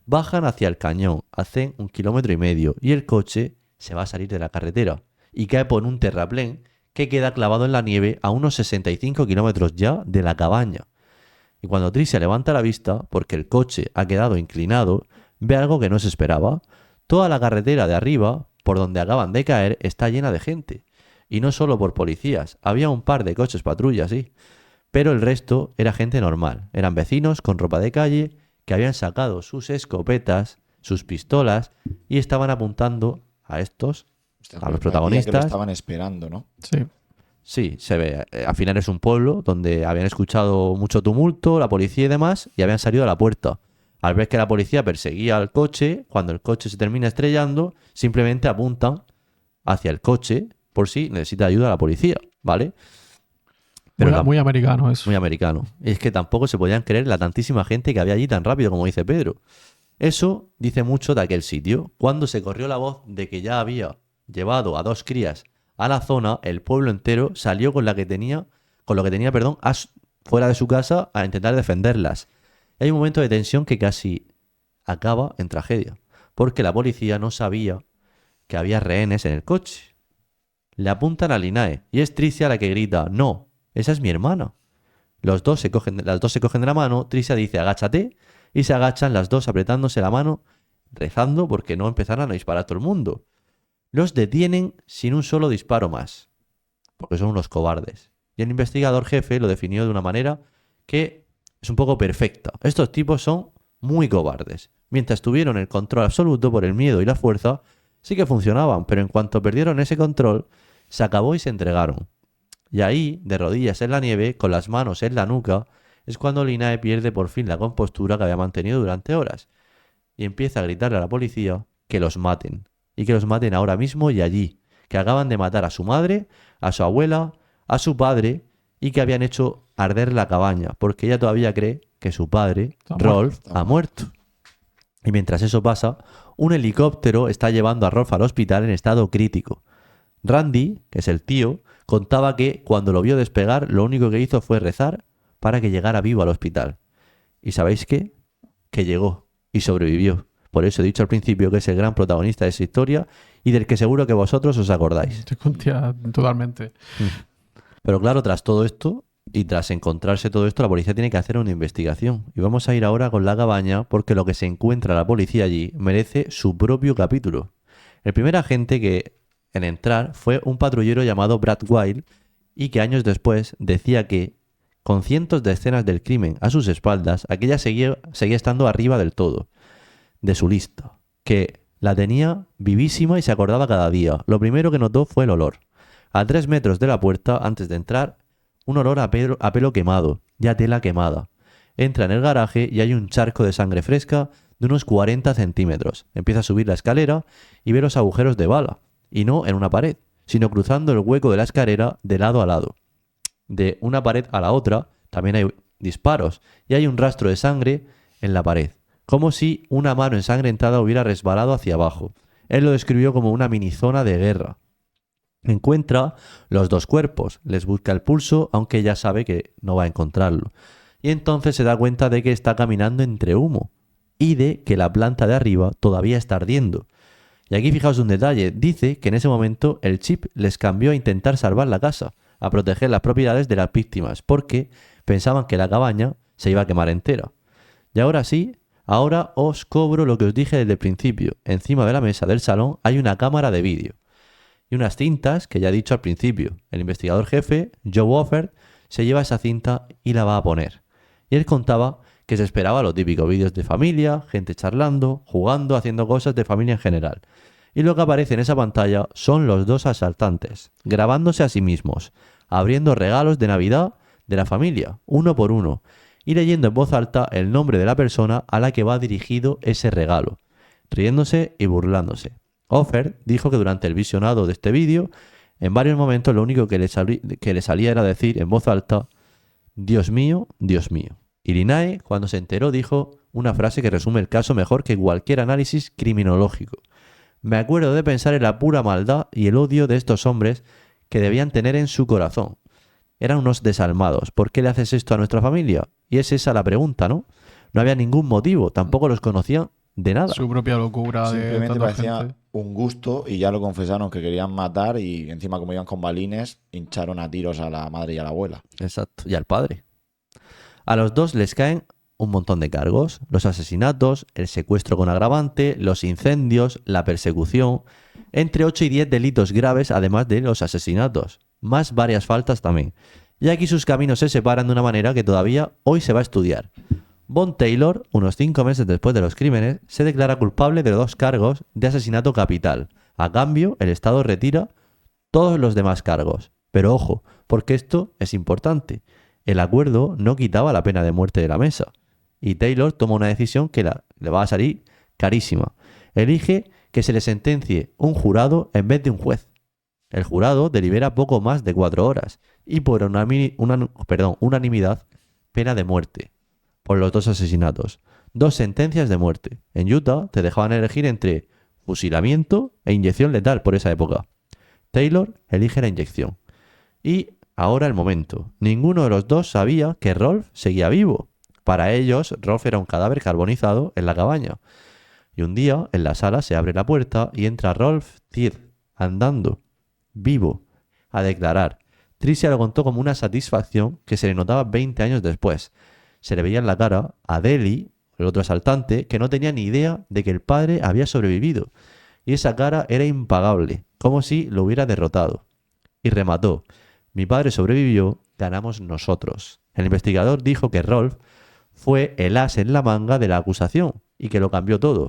Bajan hacia el cañón, hacen 1,5 kilómetros y el coche se va a salir de la carretera y cae por un terraplén que queda clavado en la nieve a unos 65 kilómetros ya de la cabaña. Y cuando Tricia levanta la vista, porque el coche ha quedado inclinado, ve algo que no se esperaba. Toda la carretera de arriba, por donde acaban de caer, está llena de gente. Y no solo por policías, había un par de coches patrullas, sí. Pero el resto era gente normal. Eran vecinos con ropa de calle que habían sacado sus escopetas, sus pistolas y estaban apuntando a estos, a los protagonistas. Que lo estaban esperando, ¿no? Sí. Sí, se ve. Al final es un pueblo donde habían escuchado mucho tumulto, la policía y demás, y habían salido a la puerta. Al ver que la policía perseguía al coche, cuando el coche se termina estrellando, simplemente apuntan hacia el coche por si necesita ayuda a la policía, ¿vale? Pero muy americano eso. Muy americano. Y es que tampoco se podían creer la tantísima gente que había allí tan rápido, como dice Pedro. Eso dice mucho de aquel sitio. Cuando se corrió la voz de que ya había llevado a 2 crías a la zona, el pueblo entero salió con lo que tenía, fuera de su casa a intentar defenderlas. Hay un momento de tensión que casi acaba en tragedia, porque la policía no sabía que había rehenes en el coche. Le apuntan a Linae y es Tricia la que grita: no, esa es mi hermana. Las dos se cogen de la mano. Tricia dice: agáchate, y se agachan las dos apretándose la mano, rezando porque no empezaran a disparar a todo el mundo. Los detienen sin un solo disparo más, porque son unos cobardes. Y el investigador jefe lo definió de una manera que es un poco perfecta. Estos tipos son muy cobardes. Mientras tuvieron el control absoluto por el miedo y la fuerza, sí que funcionaban, pero en cuanto perdieron ese control, se acabó y se entregaron. Y ahí, de rodillas en la nieve, con las manos en la nuca, es cuando Linae pierde por fin la compostura que había mantenido durante horas. Y empieza a gritarle a la policía que los maten. Y que los maten ahora mismo y allí. Que acaban de matar a su madre, a su abuela, a su padre, y que habían hecho arder la cabaña, porque ella todavía cree que su padre, Rolf, ha muerto. Y mientras eso pasa, un helicóptero está llevando a Rolf al hospital en estado crítico. Randy, que es el tío, contaba que cuando lo vio despegar, lo único que hizo fue rezar para que llegara vivo al hospital. ¿Y sabéis qué? Que llegó y sobrevivió. Por eso he dicho al principio que es el gran protagonista de esa historia y del que seguro que vosotros os acordáis. Totalmente. Pero claro, tras todo esto, Y tras encontrarse todo esto, la policía tiene que hacer una investigación. Y vamos a ir ahora con la cabaña porque lo que se encuentra la policía allí merece su propio capítulo. El primer agente que en entrar fue un patrullero llamado Brad Wilde y que años después decía que, con cientos de escenas del crimen a sus espaldas, aquella seguía estando arriba del todo, de su lista, que la tenía vivísima y se acordaba cada día. Lo primero que notó fue el olor. A 3 metros de la puerta, antes de entrar, un olor a pelo quemado y a tela quemada. Entra en el garaje y hay un charco de sangre fresca de unos 40 centímetros. Empieza a subir la escalera y ve los agujeros de bala, y no en una pared, sino cruzando el hueco de la escalera de lado a lado. De una pared a la otra también hay disparos y hay un rastro de sangre en la pared, como si una mano ensangrentada hubiera resbalado hacia abajo. Él lo describió como una mini zona de guerra. Encuentra los 2 cuerpos, les busca el pulso, aunque ya sabe que no va a encontrarlo. Y entonces se da cuenta de que está caminando entre humo y de que la planta de arriba todavía está ardiendo. Y aquí fijaos un detalle, dice que en ese momento el chip les cambió a intentar salvar la casa, a proteger las propiedades de las víctimas, porque pensaban que la cabaña se iba a quemar entera. Y ahora sí, ahora os cobro lo que os dije desde el principio. Encima de la mesa del salón hay una cámara de vídeo y unas cintas que ya he dicho al principio. El investigador jefe, Joe Wofford, se lleva esa cinta y la va a poner. Y él contaba que se esperaba lo típico, vídeos de familia, gente charlando, jugando, haciendo cosas de familia en general. Y lo que aparece en esa pantalla son los 2 asaltantes, grabándose a sí mismos, abriendo regalos de Navidad de la familia, uno por uno, y leyendo en voz alta el nombre de la persona a la que va dirigido ese regalo, riéndose y burlándose. Offer dijo que durante el visionado de este vídeo, en varios momentos lo único que le salía era decir en voz alta, Dios mío, Dios mío. Y Linae, cuando se enteró, dijo una frase que resume el caso mejor que cualquier análisis criminológico. Me acuerdo de pensar en la pura maldad y el odio de estos hombres que debían tener en su corazón. Eran unos desalmados. ¿Por qué le haces esto a nuestra familia? Y es esa la pregunta, ¿no? No había ningún motivo, tampoco los conocían de nada. Su propia locura de Simplemente tanta parecía gente. un gusto y ya lo confesaron que querían matar y encima como iban con balines hincharon a tiros a la madre y a la abuela. Exacto, y al padre. A los 2 les caen un montón de cargos, los asesinatos, el secuestro con agravante, los incendios, la persecución, entre 8 y 10 delitos graves además de los asesinatos, más varias faltas también. Y aquí sus caminos se separan de una manera que todavía hoy se va a estudiar. Von Taylor, unos 5 meses después de los crímenes, se declara culpable de 2 cargos de asesinato capital. A cambio, el Estado retira todos los demás cargos. Pero ojo, porque esto es importante. El acuerdo no quitaba la pena de muerte de la mesa. Y Taylor toma una decisión que le va a salir carísima. Elige que se le sentencie un jurado en vez de un juez. El jurado delibera poco más de 4 horas y por unanimidad pena de muerte por los 2 asesinatos. 2 sentencias de muerte. En Utah te dejaban elegir entre fusilamiento e inyección letal por esa época. Taylor elige la inyección. Y ahora el momento. Ninguno de los 2 sabía que Rolf seguía vivo. Para ellos, Rolf era un cadáver carbonizado en la cabaña. Y un día, en la sala, se abre la puerta y entra Rolf Thiel, andando, vivo, a declarar. Tricia lo contó como una satisfacción que se le notaba 20 años después. Se le veía en la cara a Deli, el otro asaltante, que no tenía ni idea de que el padre había sobrevivido. Y esa cara era impagable, como si lo hubiera derrotado. Y remató. Mi padre sobrevivió, ganamos nosotros. El investigador dijo que Rolf fue el as en la manga de la acusación y que lo cambió todo.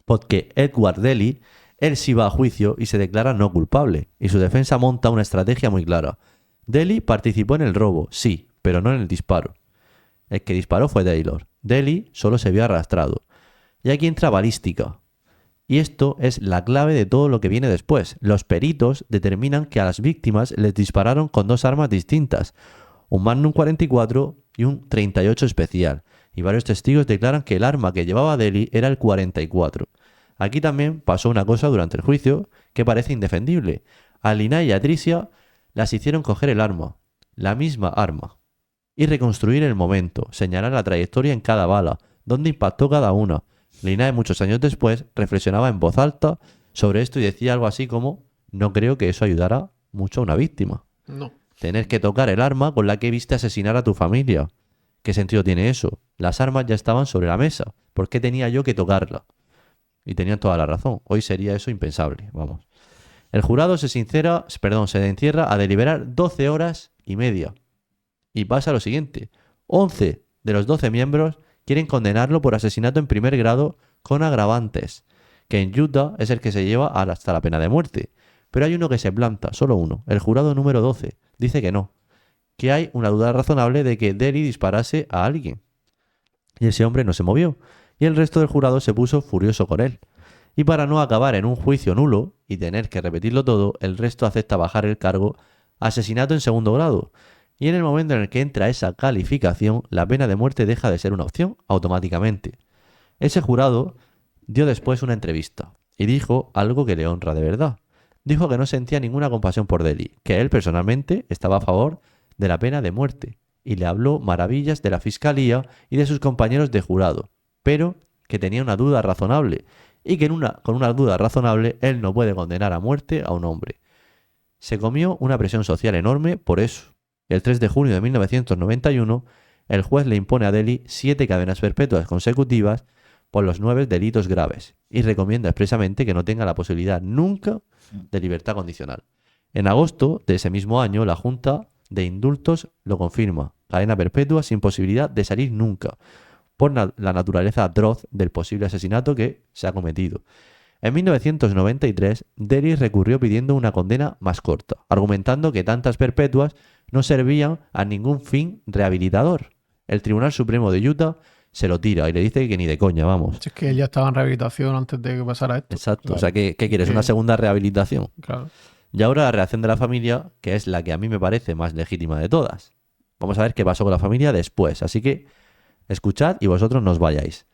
Porque Edward Deli, él sí va a juicio y se declara no culpable. Y su defensa monta una estrategia muy clara. Deli participó en el robo, sí, pero no en el disparo. El que disparó fue Taylor. Deli solo se vio arrastrado. Y aquí entra balística. Y esto es la clave de todo lo que viene después. Los peritos determinan que a las víctimas les dispararon con 2 armas distintas. Un Magnum 44 y un 38 especial. Y varios testigos declaran que el arma que llevaba Deli era el 44. Aquí también pasó una cosa durante el juicio que parece indefendible. A Linae y a Tricia las hicieron coger el arma. La misma arma. Y reconstruir el momento, señalar la trayectoria en cada bala, dónde impactó cada una. Linae, muchos años después, reflexionaba en voz alta sobre esto y decía algo así como: no creo que eso ayudara mucho a una víctima. No. tener que tocar el arma con la que viste asesinar a tu familia. ¿Qué sentido tiene eso? Las armas ya estaban sobre la mesa. ¿Por qué tenía yo que tocarla? Y tenían toda la razón. Hoy sería eso impensable, vamos. El jurado se encierra a deliberar 12 horas y media. Y pasa lo siguiente. 11 de los 12 miembros quieren condenarlo por asesinato en primer grado con agravantes, que en Utah es el que se lleva hasta la pena de muerte. Pero hay uno que se planta, solo uno. El jurado número 12 dice que no, que hay una duda razonable de que Daly disparase a alguien. Y ese hombre no se movió, y el resto del jurado se puso furioso con él. Y para no acabar en un juicio nulo y tener que repetirlo todo, el resto acepta bajar el cargo asesinato en segundo grado. Y en el momento en el que entra esa calificación, la pena de muerte deja de ser una opción automáticamente. Ese jurado dio después una entrevista y dijo algo que le honra de verdad. Dijo que no sentía ninguna compasión por Daly, que él personalmente estaba a favor de la pena de muerte y le habló maravillas de la fiscalía y de sus compañeros de jurado, pero que tenía una duda razonable y que con una duda razonable él no puede condenar a muerte a un hombre. Se comió una presión social enorme por eso. El 3 de junio de 1991, el juez le impone a Daly 7 cadenas perpetuas consecutivas por los 9 delitos graves y recomienda expresamente que no tenga la posibilidad nunca de libertad condicional. En agosto de ese mismo año, la Junta de Indultos lo confirma: cadena perpetua sin posibilidad de salir nunca, por la naturaleza atroz del posible asesinato que se ha cometido. En 1993, Daly recurrió pidiendo una condena más corta, argumentando que tantas perpetuas no servían a ningún fin rehabilitador. El Tribunal Supremo de Utah se lo tira y le dice que ni de coña, vamos. Es que él ya estaba en rehabilitación antes de que pasara esto. Exacto, Claro. o sea, ¿qué quieres? ¿Una segunda rehabilitación? Claro. Y ahora la reacción de la familia, que es la que a mí me parece más legítima de todas. Vamos a ver qué pasó con la familia después, así que escuchad y vosotros no os vayáis.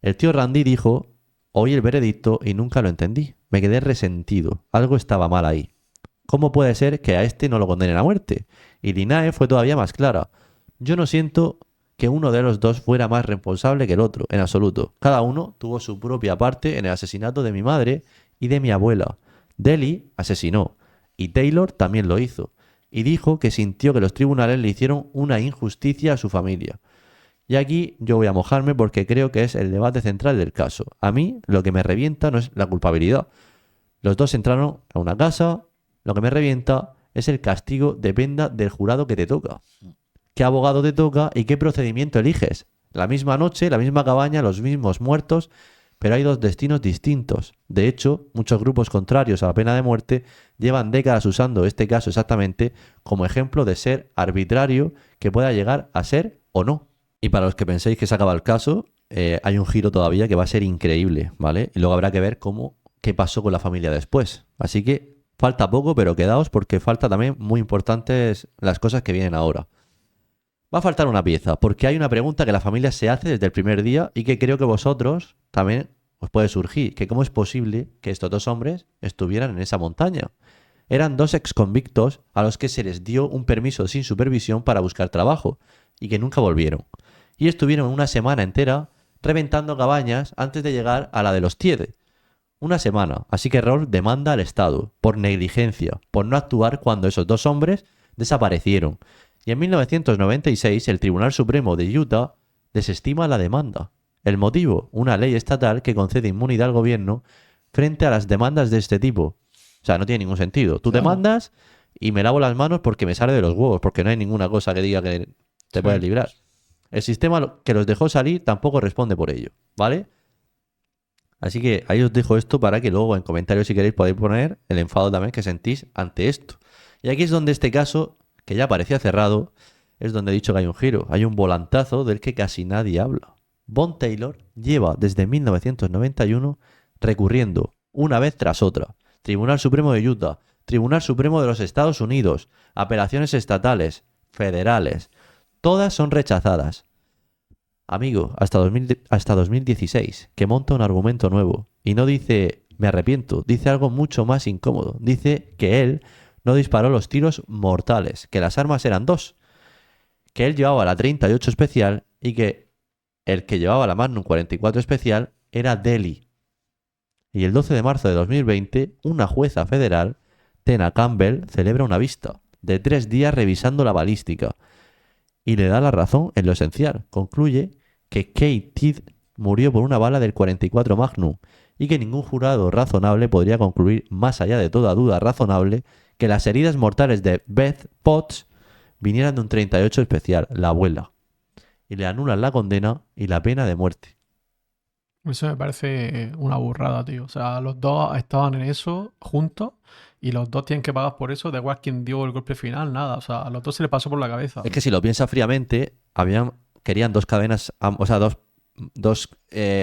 El tío Randy dijo: oí el veredicto y nunca lo entendí. Me quedé resentido. Algo estaba mal ahí. ¿Cómo puede ser que a este no lo condenen a muerte? Y Linae fue todavía más clara. Yo no siento que uno de los dos fuera más responsable que el otro, en absoluto. Cada uno tuvo su propia parte en el asesinato de mi madre y de mi abuela. Daly asesinó, y Taylor también lo hizo, y dijo que sintió que los tribunales le hicieron una injusticia a su familia. Y aquí yo voy a mojarme porque creo que es el debate central del caso. A mí lo que me revienta no es la culpabilidad. Los dos entraron a una casa. Lo que me revienta es el castigo, dependa del jurado que te toca. ¿Qué abogado te toca y qué procedimiento eliges? La misma noche, la misma cabaña, los mismos muertos, pero hay dos destinos distintos. De hecho, muchos grupos contrarios a la pena de muerte llevan décadas usando este caso exactamente como ejemplo de ser arbitrario que pueda llegar a ser o no. Y para los que penséis que se acaba el caso, hay un giro todavía que va a ser increíble, ¿vale? Y luego habrá que ver qué pasó con la familia después. Así que falta poco, pero quedaos porque falta también muy importantes las cosas que vienen ahora. Va a faltar una pieza, porque hay una pregunta que la familia se hace desde el primer día y que creo que vosotros también os puede surgir, que cómo es posible que estos dos hombres estuvieran en esa montaña. Eran dos exconvictos a los que se les dio un permiso sin supervisión para buscar trabajo y que nunca volvieron. Y estuvieron una semana entera reventando cabañas antes de llegar a la de los Tiede. Una semana. Así que Rolf demanda al Estado por negligencia, por no actuar cuando esos dos hombres desaparecieron. Y en 1996 el Tribunal Supremo de Utah desestima la demanda. El motivo: una ley estatal que concede inmunidad al gobierno frente a las demandas de este tipo. O sea, no tiene ningún sentido. Tú demandas y me lavo las manos porque me sale de los huevos, porque no hay ninguna cosa que diga que te puedes librar. El sistema que los dejó salir tampoco responde por ello, ¿vale? Así que ahí os dejo esto para que luego en comentarios, si queréis, podéis poner el enfado también que sentís ante esto. Y aquí es donde este caso, que ya parecía cerrado, es donde he dicho que hay un giro. Hay un volantazo del que casi nadie habla. Von Taylor lleva desde 1991 recurriendo una vez tras otra. Tribunal Supremo de Utah, Tribunal Supremo de los Estados Unidos, apelaciones estatales, federales. Todas son rechazadas. Amigo, hasta 2016, que monta un argumento nuevo. Y no dice me arrepiento, dice algo mucho más incómodo. Dice que él no disparó los tiros mortales, que las armas eran dos. Que él llevaba la 38 especial y que el que llevaba la Magnum 44 especial era Daly. Y el 12 de marzo de 2020, una jueza federal, Tena Campbell, celebra una vista. de 3 días revisando la balística. Y le da la razón en lo esencial. Concluye que Kate Tidd murió por una bala del 44 Magnum y que ningún jurado razonable podría concluir, más allá de toda duda razonable, que las heridas mortales de Beth Potts vinieran de un 38 especial, la abuela. Y le anulan la condena y la pena de muerte. Eso me parece una burrada, tío. O sea, los dos estaban en eso juntos y los dos tienen que pagar por eso. Da igual quién dio el golpe final, nada. O sea, a los dos se les pasó por la cabeza. Es que si lo piensas fríamente, querían 2 cadenas, o sea, dos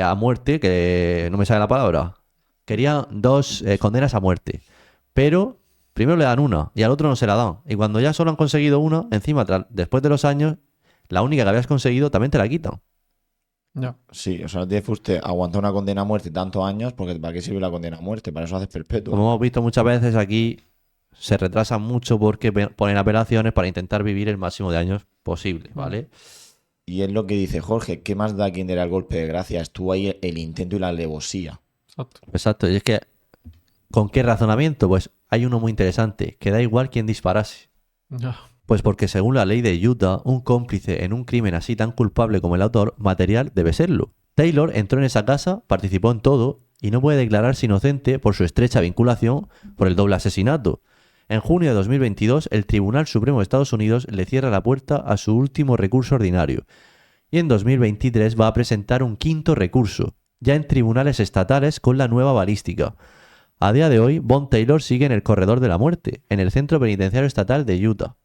a muerte, que no me sale la palabra. Querían 2 condenas a muerte. Pero primero le dan una y al otro no se la dan. Y cuando ya solo han conseguido una, encima, después de los años, la única que habías conseguido también te la quitan. Ya. Sí, o sea, no tiene que usted aguantar una condena a muerte tantos años, porque ¿para qué sirve la condena a muerte? Para eso haces perpetuo. Como hemos visto muchas veces aquí, se retrasan mucho porque ponen apelaciones para intentar vivir el máximo de años posible, ¿vale? Y es lo que dice Jorge, ¿qué más da quien diera el golpe de gracia? Estuvo ahí el intento y la alevosía. Exacto. Exacto, y es que, ¿con qué razonamiento? Pues hay uno muy interesante, que da igual quién disparase. Ya. Pues porque según la ley de Utah, un cómplice en un crimen así tan culpable como el autor material debe serlo. Taylor entró en esa casa, participó en todo y no puede declararse inocente por su estrecha vinculación por el doble asesinato. En junio de 2022, el Tribunal Supremo de Estados Unidos le cierra la puerta a su último recurso ordinario. Y en 2023 va a presentar un 5º recurso, ya en tribunales estatales con la nueva balística. A día de hoy, Von Taylor sigue en el corredor de la muerte, en el Centro Penitenciario Estatal de Utah.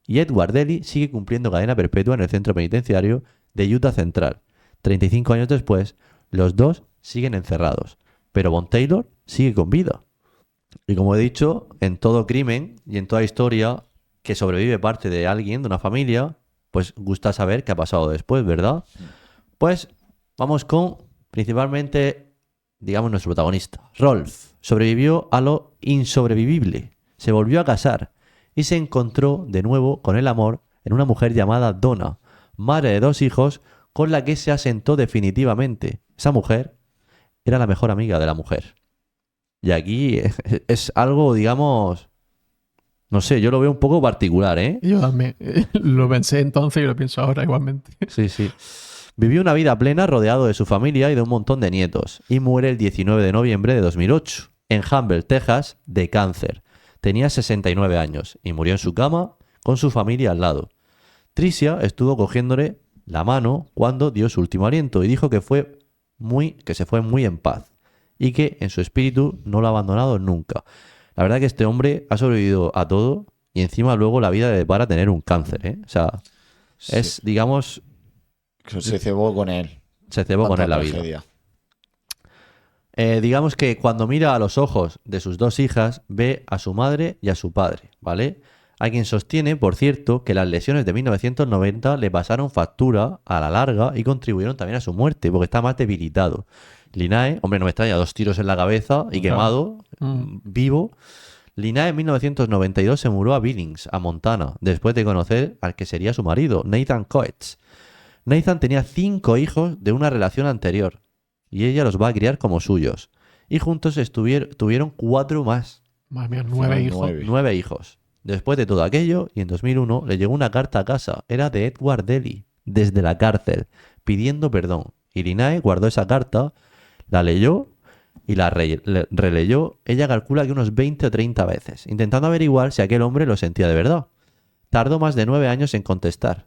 Y Edward Delhi sigue cumpliendo cadena perpetua en el Centro Penitenciario de Utah Central. 35 años después, los dos siguen encerrados, pero Von Taylor sigue con vida. Y como he dicho, en todo crimen y en toda historia que sobrevive parte de alguien, de una familia, pues gusta saber qué ha pasado después, ¿verdad? Pues vamos con, principalmente, digamos, nuestro protagonista. Rolf sobrevivió a lo insobrevivible, se volvió a casar y se encontró de nuevo con el amor en una mujer llamada Donna, madre de 2 hijos, con la que se asentó definitivamente. Esa mujer era la mejor amiga de la mujer. Y aquí es algo, digamos, no sé, yo lo veo un poco particular, ¿eh? Yo también lo pensé entonces y lo pienso ahora igualmente. Sí, sí. Vivió una vida plena rodeado de su familia y de un montón de nietos, y muere el 19 de noviembre de 2008, en Humble, Texas, de cáncer. Tenía 69 años y murió en su cama con su familia al lado. Tricia estuvo cogiéndole la mano cuando dio su último aliento y dijo que se fue muy en paz y que en su espíritu no lo ha abandonado nunca. La verdad que este hombre ha sobrevivido a todo y encima luego la vida le depara tener un cáncer, ¿eh? O sea, Sí. es, digamos, Se cebó con él. se cebó con Tanta él la vida. tragedia. Digamos que cuando mira a los ojos de sus 2 hijas, ve a su madre y a su padre, ¿vale? Hay quien sostiene, por cierto, que las lesiones de 1990 le pasaron factura a la larga y contribuyeron también a su muerte, porque está más debilitado. Linae, hombre, no me extraña, 2 tiros en la cabeza y quemado, vivo. Linae en 1992 se mudó a Billings, a Montana, después de conocer al que sería su marido, Nathan Coates. Nathan tenía 5 hijos de una relación anterior y ella los va a criar como suyos. Y juntos tuvieron 4 más. Madre mía, 9 hijos. 9 hijos. Después de todo aquello, y en 2001, le llegó una carta a casa. Era de Edward Delhi, desde la cárcel, pidiendo perdón. Y Linae guardó esa carta, la leyó y la releyó. Ella calcula que unos 20 o 30 veces, intentando averiguar si aquel hombre lo sentía de verdad. Tardó más de 9 años en contestar.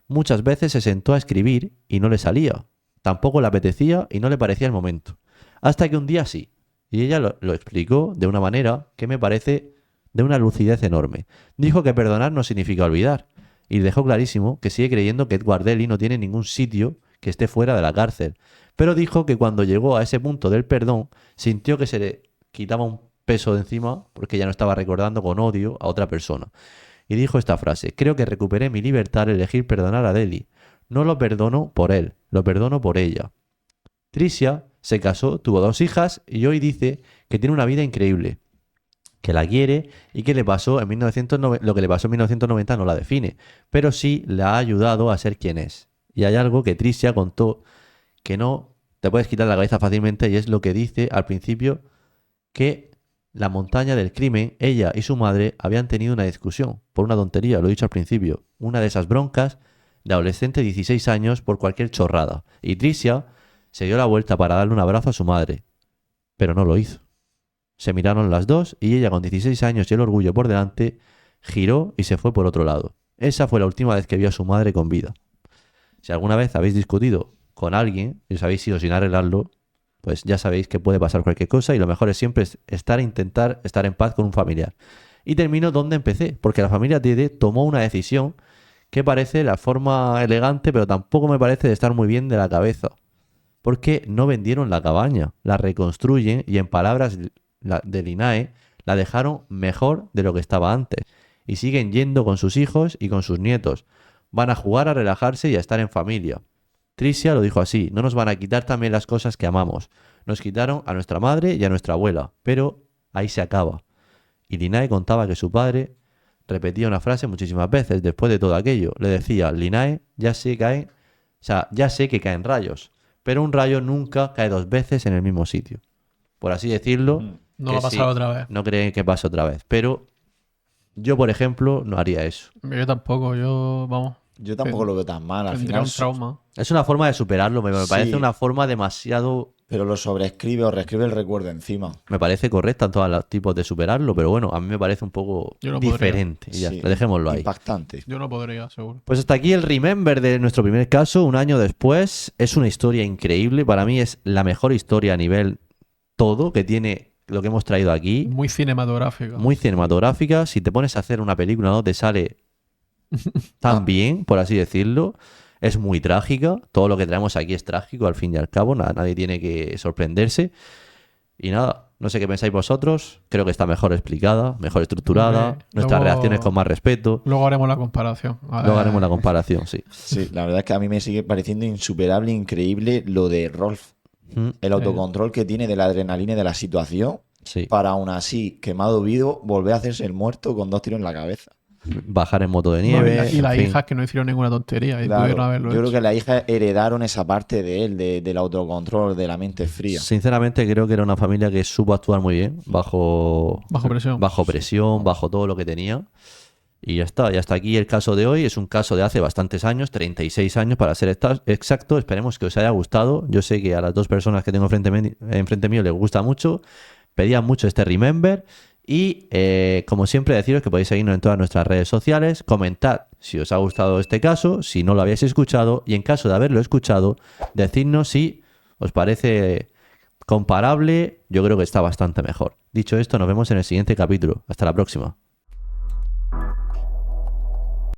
Muchas veces se sentó a escribir y no le salía. Tampoco le apetecía y no le parecía el momento. Hasta que un día sí. Y ella lo explicó de una manera que me parece de una lucidez enorme. Dijo que perdonar no significa olvidar. Y dejó clarísimo que sigue creyendo que Edward Delhi no tiene ningún sitio que esté fuera de la cárcel. Pero dijo que cuando llegó a ese punto del perdón, sintió que se le quitaba un peso de encima porque ya no estaba recordando con odio a otra persona. Y dijo esta frase: creo que recuperé mi libertad al elegir perdonar a Delhi. No lo perdono por él, lo perdono por ella. Tricia se casó, tuvo 2 hijas y hoy dice que tiene una vida increíble, que la quiere y que le pasó en 1990, lo que le pasó en 1990 no la define, pero sí le ha ayudado a ser quien es. Y hay algo que Tricia contó que no te puedes quitar la cabeza fácilmente y es lo que dice al principio, que la montaña del crimen, ella y su madre habían tenido una discusión por una tontería, lo he dicho al principio, una de esas broncas de adolescente de 16 años por cualquier chorrada. Y Tricia se dio la vuelta para darle un abrazo a su madre, pero no lo hizo. Se miraron las dos y ella, con 16 años y el orgullo por delante, giró y se fue por otro lado. Esa fue la última vez que vio a su madre con vida. Si alguna vez habéis discutido con alguien y os habéis ido sin arreglarlo, pues ya sabéis que puede pasar cualquier cosa y lo mejor es siempre intentar estar en paz con un familiar. Y termino donde empecé, porque la familia Dede tomó una decisión que parece la forma elegante, pero tampoco me parece de estar muy bien de la cabeza. Porque no vendieron la cabaña, la reconstruyen y, en palabras de Linae, la dejaron mejor de lo que estaba antes. Y siguen yendo con sus hijos y con sus nietos. Van a jugar, a relajarse y a estar en familia. Tricia lo dijo así: no nos van a quitar también las cosas que amamos. Nos quitaron a nuestra madre y a nuestra abuela, pero ahí se acaba. Y Linae contaba que su padre repetía una frase muchísimas veces después de todo aquello. Le decía: Linae, ya sé que caen rayos, pero un rayo nunca cae dos veces en el mismo sitio. Por así decirlo. No va a pasar otra vez. No creen que pase otra vez, pero yo, por ejemplo, no haría eso. Yo tampoco, Yo tampoco lo veo tan mal. Al tendría final, un trauma. Es una forma de superarlo, me Sí. parece una forma demasiado... pero lo sobreescribe o reescribe el recuerdo encima. Me parece correcta en todos los tipos de superarlo, pero bueno, a mí me parece un poco Yo no podría. diferente. Y ya Sí. está, dejémoslo ahí. Impactante. Yo no podría, seguro. Pues hasta aquí el Remember de nuestro primer caso, un año después. Es una historia increíble, para mí es la mejor historia a nivel todo que tiene lo que hemos traído aquí. Muy cinematográfico. Muy cinematográfica. Si te pones a hacer una película, no te sale tan bien, por así decirlo. Es muy trágica. Todo lo que traemos aquí es trágico, al fin y al cabo. Nadie tiene que sorprenderse. Y nada, no sé qué pensáis vosotros. Creo que está mejor explicada, mejor estructurada. Hombre, Nuestras luego- reacciones con más respeto. Luego haremos la comparación. A Luego ver. haremos la comparación, sí. Sí, la verdad es que a mí me sigue pareciendo insuperable, increíble lo de Rolf. Mm, El autocontrol que tiene de la adrenalina y de la situación sí. para aún así, quemado vivo, volver a hacerse el muerto con 2 tiros en la cabeza. Bajar en moto de No, nieve. y las en fin. hijas que no hicieron ninguna tontería y Claro, pudieron haberlo yo creo hecho. que las hijas heredaron esa parte de él, del autocontrol, de la mente fría. Sinceramente creo que era una familia que supo actuar muy bien bajo Bajo presión. bajo todo lo que tenía. Y ya está, y hasta aquí el caso de hoy. Es un caso de hace bastantes años, 36 años para ser exacto. Esperemos que os haya gustado. Yo sé que a las dos personas que tengo enfrente mío les gusta mucho. Pedían mucho este Remember. Y como siempre, deciros que podéis seguirnos en todas nuestras redes sociales. Comentad si os ha gustado este caso, si no lo habéis escuchado. Y en caso de haberlo escuchado, decidnos si os parece comparable. Yo creo que está bastante mejor. Dicho esto, nos vemos en el siguiente capítulo. Hasta la próxima.